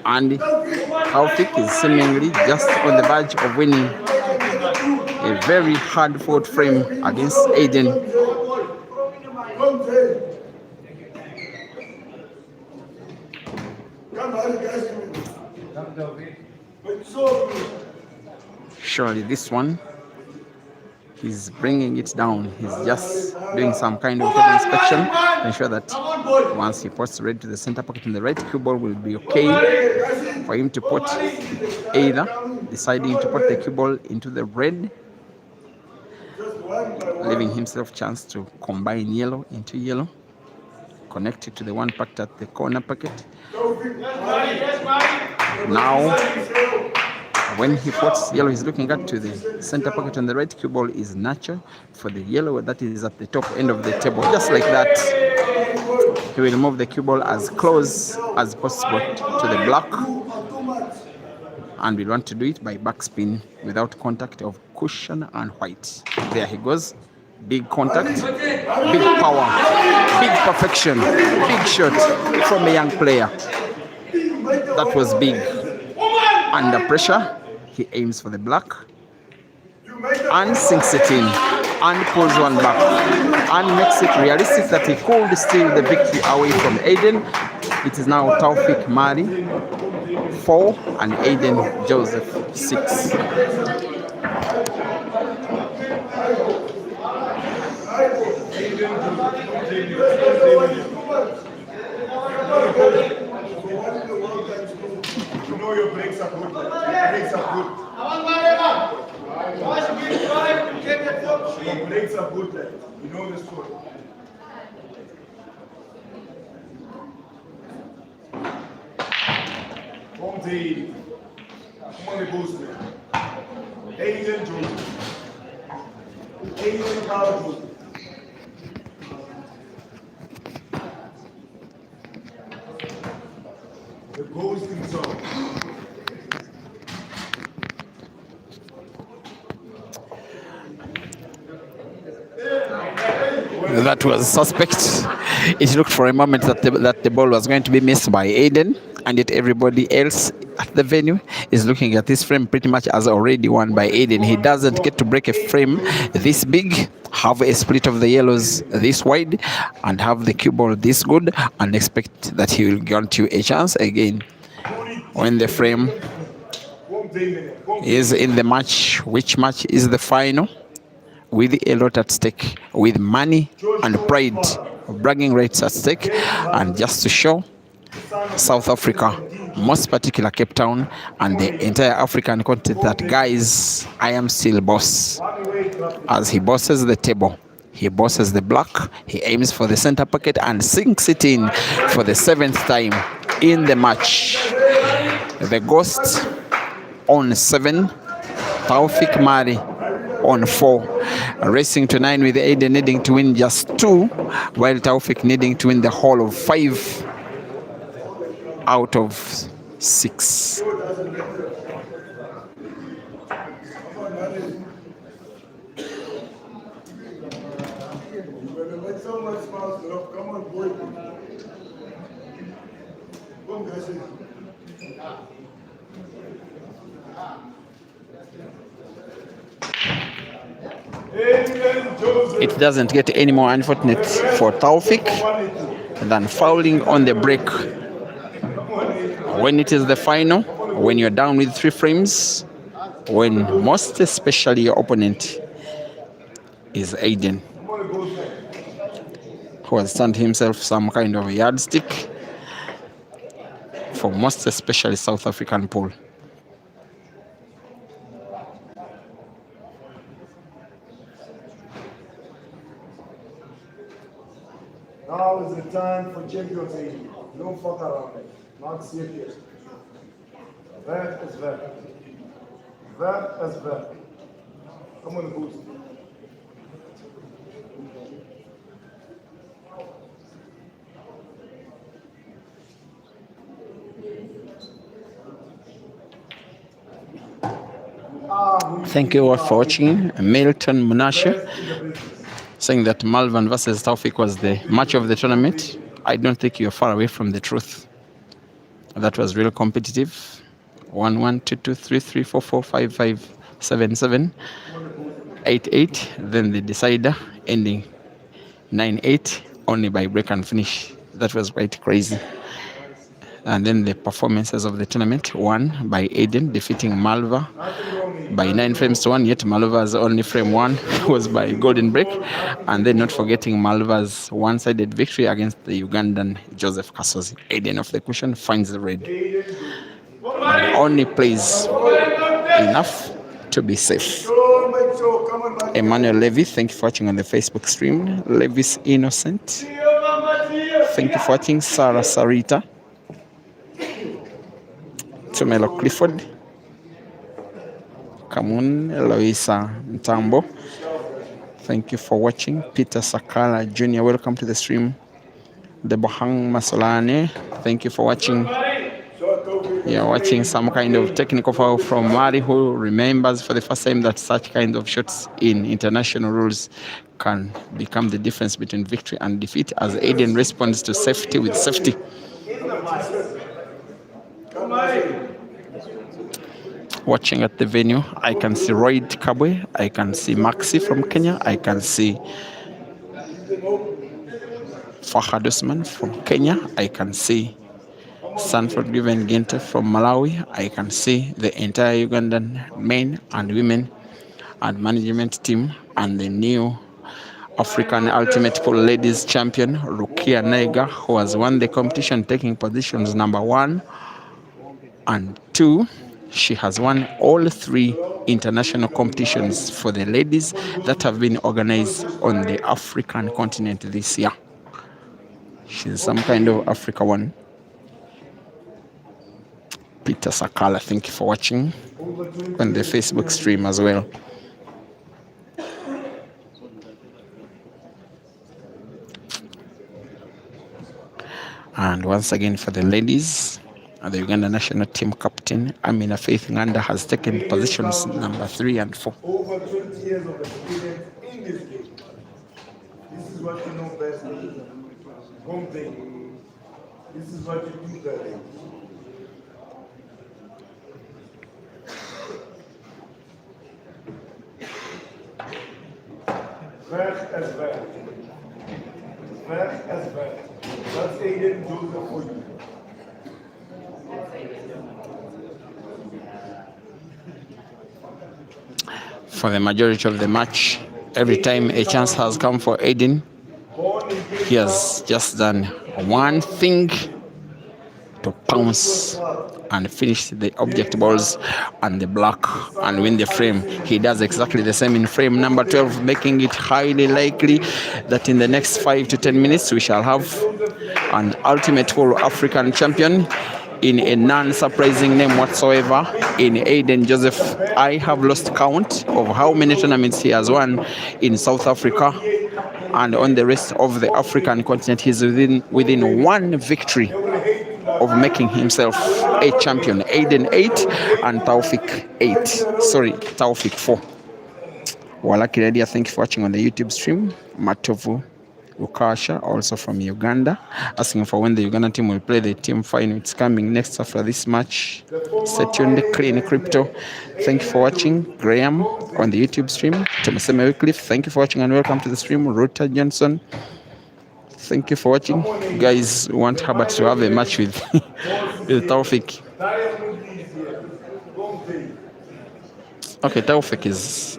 And TAUFEEQ is seemingly just on the verge of winning a very hard-fought frame against Aiden. Surely this one, he's bringing it down. He's just doing some kind of table inspection to ensure that once he puts red to the center pocket in the right, cue ball will be okay for him to put, either deciding to put the cue ball into the red, leaving himself chance to combine yellow into yellow, connect it to the one packed at the corner pocket. Now When he puts yellow, he's looking at to the center pocket on the right. Cue ball is natural for the yellow that is at the top end of the table. Just like that, he will move the cue ball as close as possible to the black, and we want to do it by backspin without contact of cushion and white. There he goes. Big contact, big power, big perfection, big shot from a young player. That was big. Under pressure, he aims for the black and sinks it in and pulls one back and makes it realistic that he could steal the victory away from Aiden. It is now TAUFEEQ Mali 4 and Aiden Joseph 6. You know your breaks are good. Breaks are good. Your breaks are good. You know the score. From the come on the boost. Aiden Joseph. Aiden Carl Joseph. The ghosting zone. That was suspect. It looked for a moment that the ball was going to be missed by Aiden, and yet everybody else at the venue is looking at this frame pretty much as already won by Aiden. He doesn't get to break a frame this big, have a split of the yellows this wide, and have the cue ball this good, and expect that he will grant you a chance again when the frame is in the match. Which match is the final? With a lot at stake, with money and pride, bragging rights at stake, and just to show South Africa, most particular Cape Town, and the entire African continent that, guys, I am still boss. As he bosses the table, he bosses the black, he aims for the center pocket and sinks it in for the 7th time in the match. The Ghost on 7, TAUFEEQ Mali on 4. Racing to 9 with Aiden needing to win just 2, while TAUFEEQ needing to win the whole of 5 out of 6. It doesn't get any more unfortunate for TAUFEEQ than fouling on the break. When it is the final, when you're down with 3 frames, when most especially your opponent is Aiden, who has turned himself some kind of a yardstick for most especially South African pool. Now is the time for champions Aiden. Don't fuck around. Not serious. That is that. That is that. Come on, boost. Thank you all for watching. Milton Munashe saying that Malvan versus TAUFEEQ was the match of the tournament. I don't think you're far away from the truth. That was real competitive. 1-1, 2-2, 3-3, 4-4, 5-5, 7-7, 8-8. Then the decider ending 9-8 only by break and finish. That was quite crazy. And then the performances of the tournament, 1 by Aiden defeating Malva by 9 frames to 1, yet Malva's only frame 1 was by Golden Break. And then not forgetting Malva's one-sided victory against the Ugandan Joseph Kasozi. Aiden of the cushion finds the red. And only plays enough to be safe. Emmanuel Levy, thank you for watching on the Facebook stream. Levis Innocent, thank you for watching. Sarah Sarita, Tumelo Clifford, Kamun, Eloisa Ntambo. Thank you for watching. Peter Sakala Jr., welcome to the stream. Debohang Masolane, thank you for watching. You're watching some kind of technical foul from Mari, who remembers for the first time that such kind of shots in international rules can become the difference between victory and defeat, as Aiden responds to safety with safety. Watching at the venue, I can see Royd Kabwe, I can see Maxi from Kenya, I can see Fahad Usman from Kenya, I can see Sanford Given Gente from Malawi, I can see the entire Ugandan men and women and management team, and the new African Ultimate Pool Ladies Champion, Rukia Naiga, who has won the competition, taking positions number 1 and 2. She has won all 3 international competitions for the ladies that have been organized on the African continent this year. She's some kind of Africa one. Peter Sakala, thank you for watching on the Facebook stream as well. And once again for the ladies, the Uganda national team captain Amina Faith Nganda has taken positions number 3 and 4. Over 20 years of experience in this game. This is what you know best. Home thing. This is what you do better. Vert as vert. Vert as vert. That's Aiden Joseph for you. For the majority of the match, every time a chance has come for Aiden, he has just done one thing: to pounce and finish the object balls on the block and win the frame. He does exactly the same in frame number 12, making it highly likely that in the next 5 to 10 minutes we shall have an Ultimate Pool African champion in a non-surprising name whatsoever, in Aiden Joseph. I have lost count of how many tournaments he has won in South Africa and on the rest of the African continent. He's within one victory of making himself a champion. Aiden 8 and TAUFEEQ 8. Sorry, TAUFEEQ 4. Walaki Radia, thank you for watching on the YouTube stream. Matovu Ukasha, also from Uganda, asking for when the Uganda team will play the team final. It's coming next after this match. Stay tuned. Clean Crypto, thank you for watching. Graham on the YouTube stream. Tomaseme Wycliffe, thank you for watching and welcome to the stream. Ruta Johnson, thank you for watching. You guys want Herbert to have a match with, with TAUFEEQ. Okay, TAUFEEQ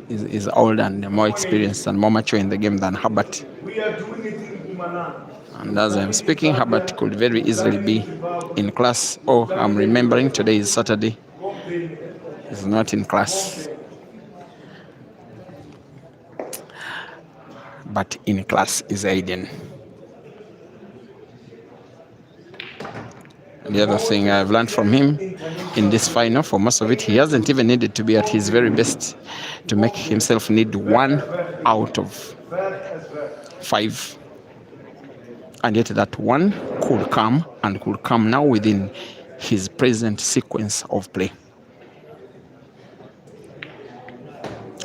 is older and more experienced and more mature in the game than Herbert. And as I'm speaking, Herbert could very easily be in class. Oh, I'm remembering today is Saturday. He's not in class. But in class is Aiden. The other thing I've learned from him in this final, for most of it, he hasn't even needed to be at his very best to make himself need 1 out of 5. And yet that 1 could come, and could come now within his present sequence of play.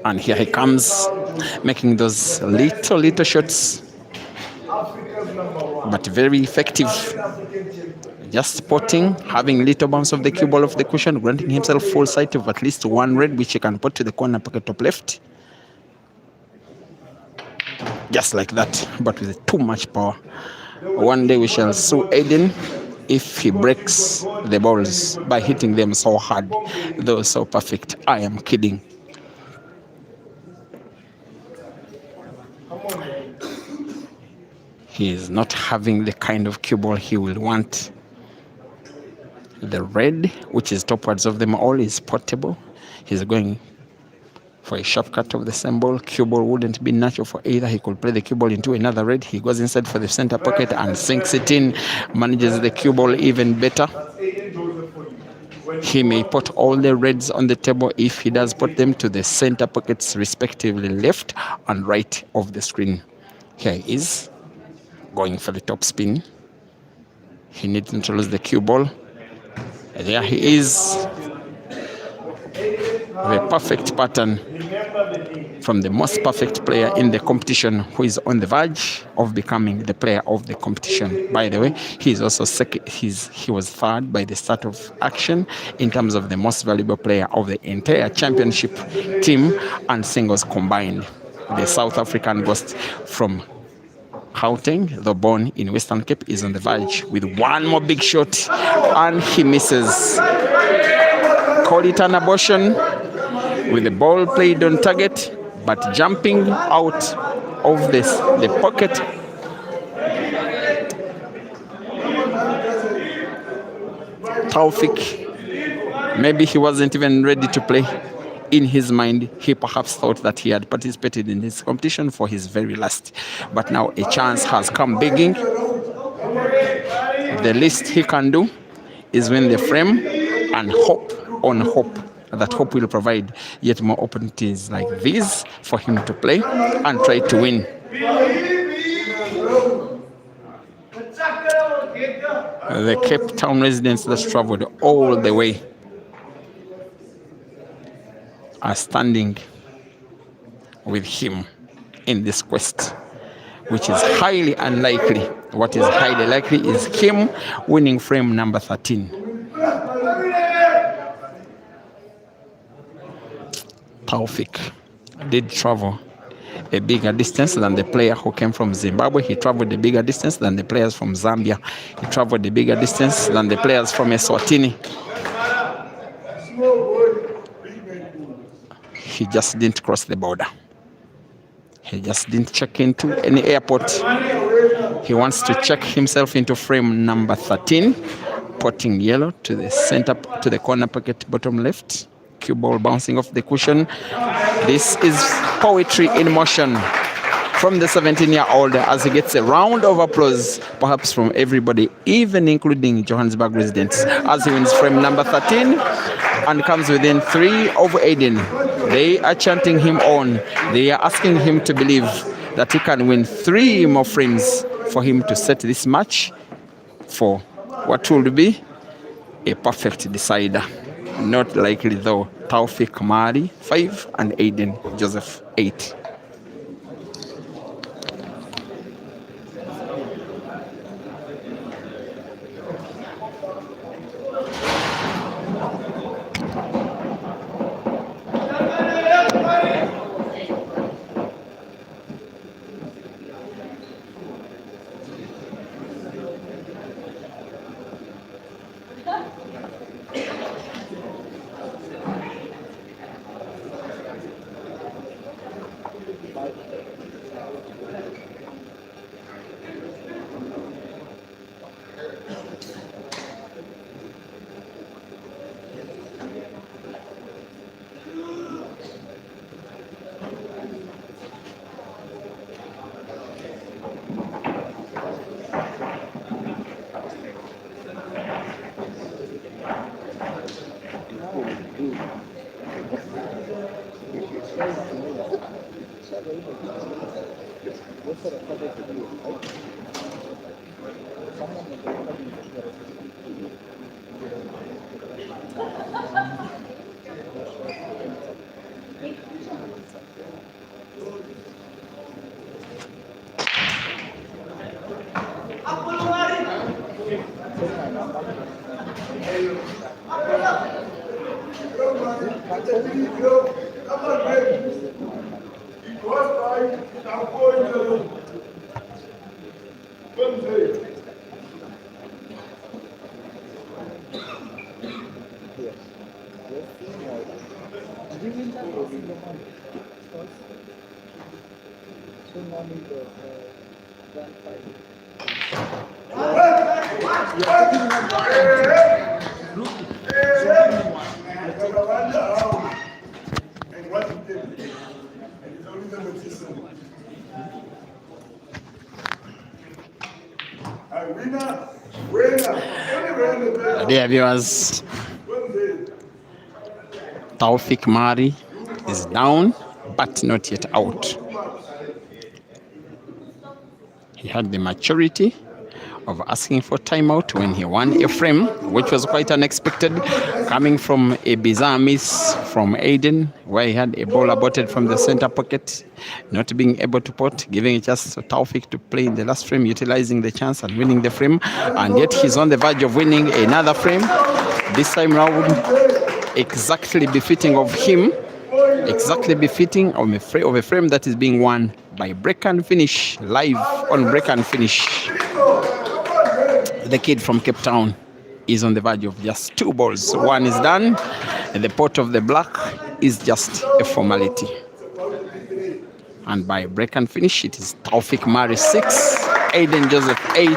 And here he comes, making those little shots, but very effective. Just spotting, having little bounce of the cue ball of the cushion, granting himself full sight of at least 1 red, which he can put to the corner pocket top left. Just like that, but with too much power. One day we shall sue Aiden if he breaks the balls by hitting them so hard, though so perfect. I am kidding. He is not having the kind of cue ball he will want. The red, which is topwards of them all, is portable. He's going for a sharp cut of the same ball. Cue ball wouldn't be natural for either. He could play the cue ball into another red. He goes inside for the center pocket and sinks it in. Manages the cue ball even better. He may put all the reds on the table. If he does put them to the center pockets, respectively left and right of the screen. Here he is, going for the top spin. He needn't lose the cue ball. There he is. The perfect pattern from the most perfect player in the competition, who is on the verge of becoming the player of the competition. By the way, he is also second. He was third by the start of action in terms of the most valuable player of the entire championship team and singles combined. The South African ghost from Gauteng, though born in Western Cape, is on the verge with one more big shot, and he misses. Call it an abortion, with the ball played on target, but jumping out of the pocket. TAUFEEQ, maybe he wasn't even ready to play. In his mind, he perhaps thought that he had participated in this competition for his very last. But now a chance has come begging. The least he can do is win the frame and hope on hope that hope will provide yet more opportunities like these for him to play and try to win. The Cape Town residents that traveled all the way are standing with him in this quest, which is highly unlikely. What is highly likely is him winning frame number 13. TAUFEEQ did travel a bigger distance than the player who came from Zimbabwe. He traveled a bigger distance than the players from Zambia. He traveled a bigger distance than the players from Eswatini. He just didn't cross the border. He just didn't check into any airport. He wants to check himself into frame number 13, putting yellow to the center, to the corner pocket, bottom left. Cue ball bouncing off the cushion. This is poetry in motion from the 17-year-old as he gets a round of applause, perhaps from everybody, even including Johannesburg residents, as he wins frame number 13 and comes within 3 of Aiden. They are chanting him on. They are asking him to believe that he can win 3 more frames for him to set this match for what will be a perfect decider. Not likely though. TAUFEEQ Mari 5 and Aiden Joseph 8. Dear viewers, TAUFEEQ Mari is down, but not yet out. He had the maturity of asking for timeout when he won a frame, which was quite unexpected, coming from a bizarre miss from Aiden, where he had a ball aborted from the center pocket, not being able to pot, giving it just to TAUFEEQ to play in the last frame, utilizing the chance and winning the frame, and yet he's on the verge of winning another frame, this time round exactly befitting of him, exactly befitting of a frame that is being won by Break and Finish, live on Break and Finish. The kid from Cape Town is on the verge of just 2 balls. One is done, and the pot of the black is just a formality. And by Break and Finish, it is TAUFEEQ Mari 6, Aiden Joseph 8,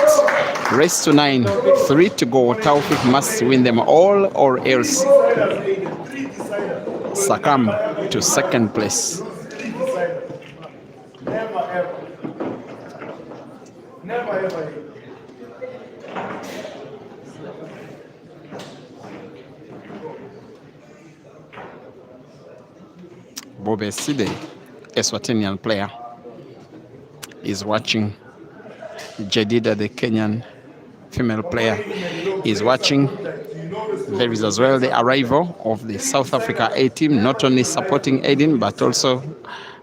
race to 9, 3 to go. TAUFEEQ must win them all or else succumb to second place. Never ever. Never ever. Bobe Side, a Swatinian player, is watching. Jedida, the Kenyan female player, is watching. There is as well the arrival of the South Africa A team, not only supporting Aiden, but also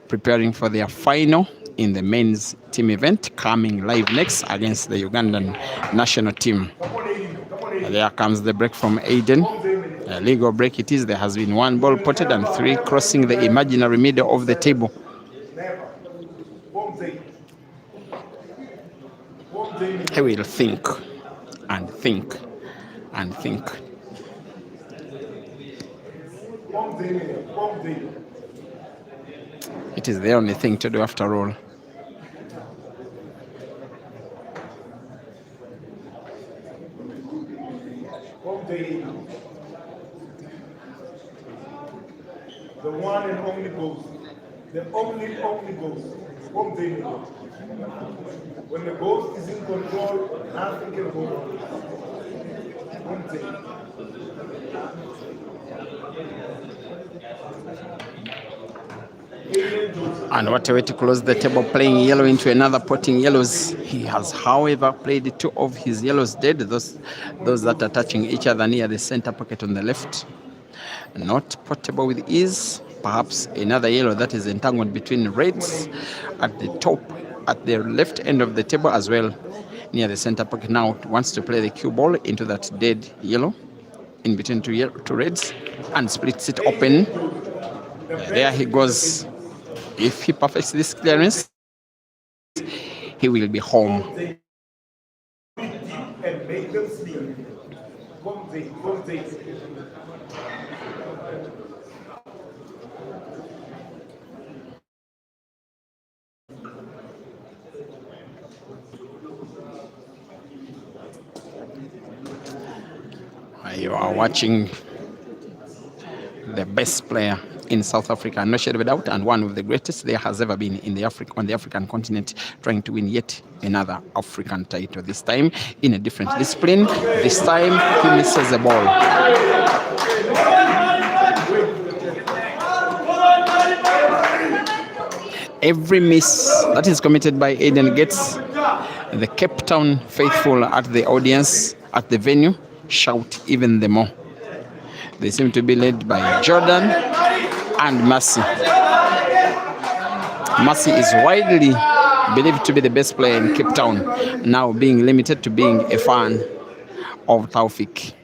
preparing for their final in the men's team event, coming live next against the Ugandan national team. There comes the break from Aiden. A legal break it is. There has been 1 ball potted and 3 crossing the imaginary middle of the table. He will think and think and think. It is the only thing to do after all. The one and only goes. The only goes. When the ghost is in control, nothing can go wrong. And what a way to close the table, playing yellow into another, potting yellows. He has, however, played 2 of his yellows dead, those that are touching each other near the center pocket on the left. Not potable with ease. Perhaps another yellow that is entangled between reds at the top, at the left end of the table as well, near the center pocket. Now wants to play the cue ball into that dead yellow in between 2 reds and splits it open. There he goes. If he perfects this clearance, he will be home. And make them sleep. You are watching the best player in South Africa, no shade of a doubt, and one of the greatest there has ever been in the on the African continent, trying to win yet another African title, this time in a different discipline. This time he misses the ball. Every miss that is committed by Aiden gets the Cape Town faithful at the audience, at the venue, shout even the more. They seem to be led by Jordan and Mercy. Mercy is widely believed to be the best player in Cape Town, now being limited to being a fan of TAUFEEQ.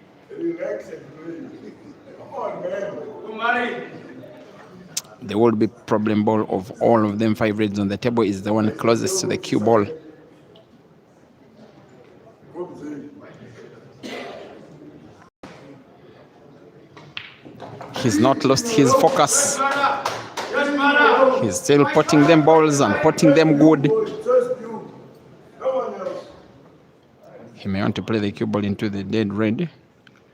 The will be problem ball of all of them 5 reds on the table is the one closest to the cue ball. He's not lost his focus. He's still potting them balls and potting them good. He may want to play the cue ball into the dead red,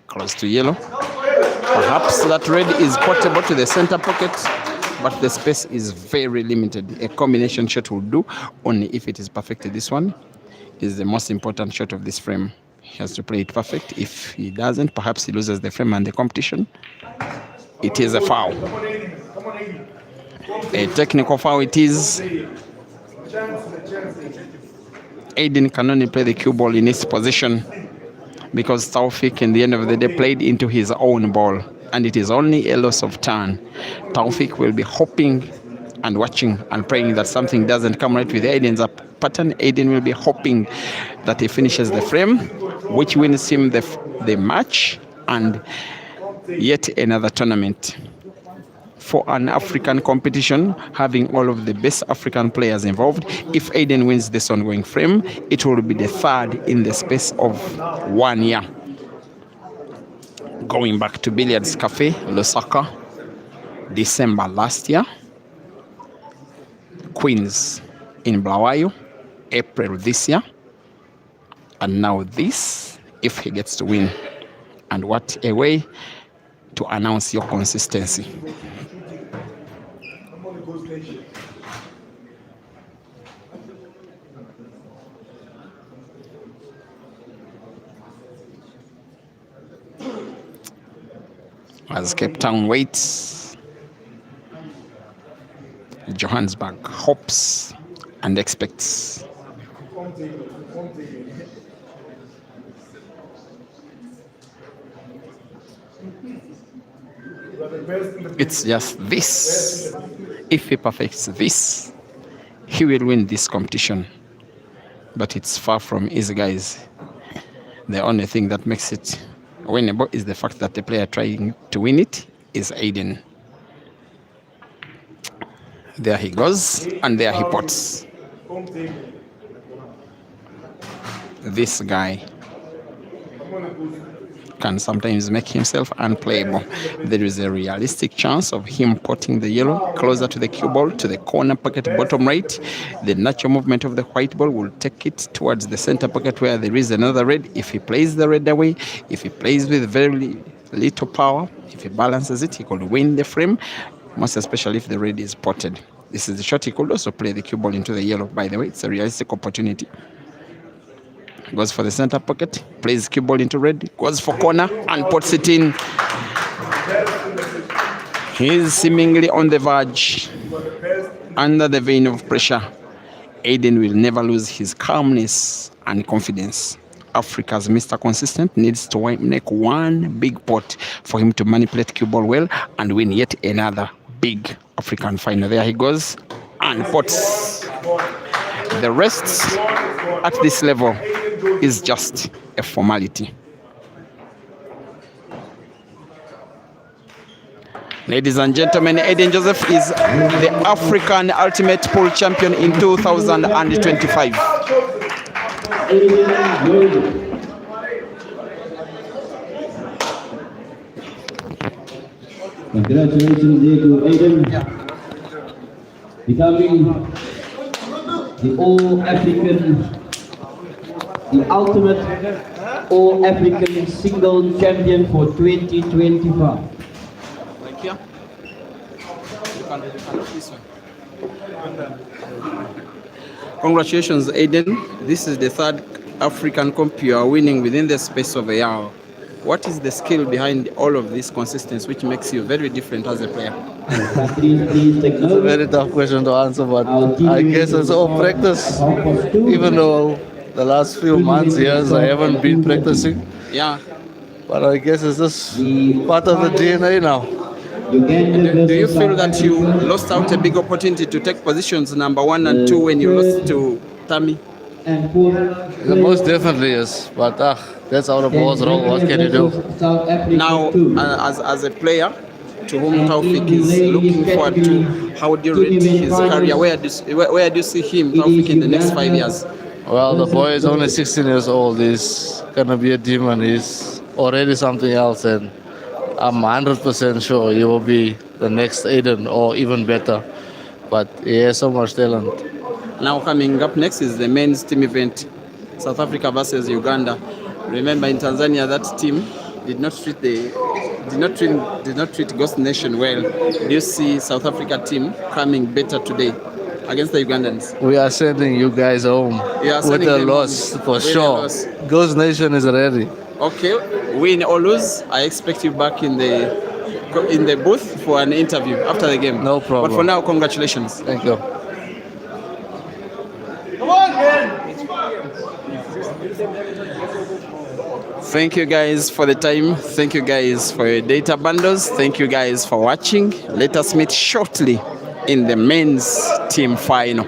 close to yellow. Perhaps that red is portable to the center pocket, but the space is very limited. A combination shot will do only if it is perfected. This one is the most important shot of this frame. He has to play it perfect. If he doesn't, perhaps he loses the frame and the competition. It is a foul. A technical foul it is. Aiden can only play the cue ball in his position because TAUFEEQ in the end of the day played into his own ball, and it is only a loss of turn. TAUFEEQ will be hoping and watching and praying that something doesn't come right with Aiden's pattern. Aiden will be hoping that he finishes the frame, which wins him the match and yet another tournament. For an African competition, having all of the best African players involved, if Aiden wins this ongoing frame, it will be the third in the space of 1 year. Going back to Billiards Cafe, Lusaka, December last year. Queens in Blawayo, April this year. And now this, if he gets to win. And what a way to announce your consistency. As Cape Town waits, Johannesburg hopes and expects. It's just this. If he perfects this, he will win this competition. But it's far from easy, guys. The only thing that makes it winnable is the fact that the player trying to win it is Aiden. There he goes, and there he pots. This guy can sometimes make himself unplayable. There is a realistic chance of him potting the yellow closer to the cue ball, to the corner pocket bottom right. The natural movement of the white ball will take it towards the center pocket where there is another red. If he plays the red away, if he plays with very little power, if he balances it, he could win the frame, most especially if the red is potted. This is the shot. He could also play the cue ball into the yellow. By the way, it's a realistic opportunity. Goes for the center pocket, plays cue ball into red, goes for corner and puts it in. He's seemingly on the verge, under the vein of pressure. Aiden will never lose his calmness and confidence. Africa's Mr. Consistent needs to make one big pot for him to manipulate cue ball well and win yet another big African final. There he goes and pots. The rest at this level is just a formality. Ladies and gentlemen, Aiden Joseph is the African Ultimate Pool Champion in 2025. Congratulations dear to Aiden, becoming the ultimate All-African single champion for 2025. Thank you. Congratulations, Aiden. This is the third African comp you are winning within the space of a year. What is the skill behind all of this consistency which makes you very different as a player? It's a very tough question to answer, but I guess it's all practice. Even though the last few months, years, I haven't been practicing. Yeah. But I guess it's just part of the DNA now. Do you feel that you lost out a big opportunity to take positions number 1 and 2 when you lost to Tammy? Most definitely is, but that's how the balls roll. What can you do? Now, as a player to whom TAUFEEQ is looking forward to, how do you rate his career? Where do you see him, TAUFEEQ, in the next 5 years? Well, the boy is only 16 years old. He's gonna be a demon. He's already something else, and I'm 100% sure he will be the next Aiden or even better. But he has so much talent. Now coming up next is the men's team event, South Africa versus Uganda. Remember, in Tanzania, that team did not treat Ghost Nation well. Do you see South Africa team coming better today against the Ugandans? We are sending you guys home with a loss for sure. Ghost Nation is ready. Okay, win or lose, I expect you back in the in the booth for an interview after the game. No problem. But for now, congratulations. Thank you. Thank you guys for the time. Thank you guys for your data bundles. Thank you guys for watching. Let us meet shortly in the men's team final.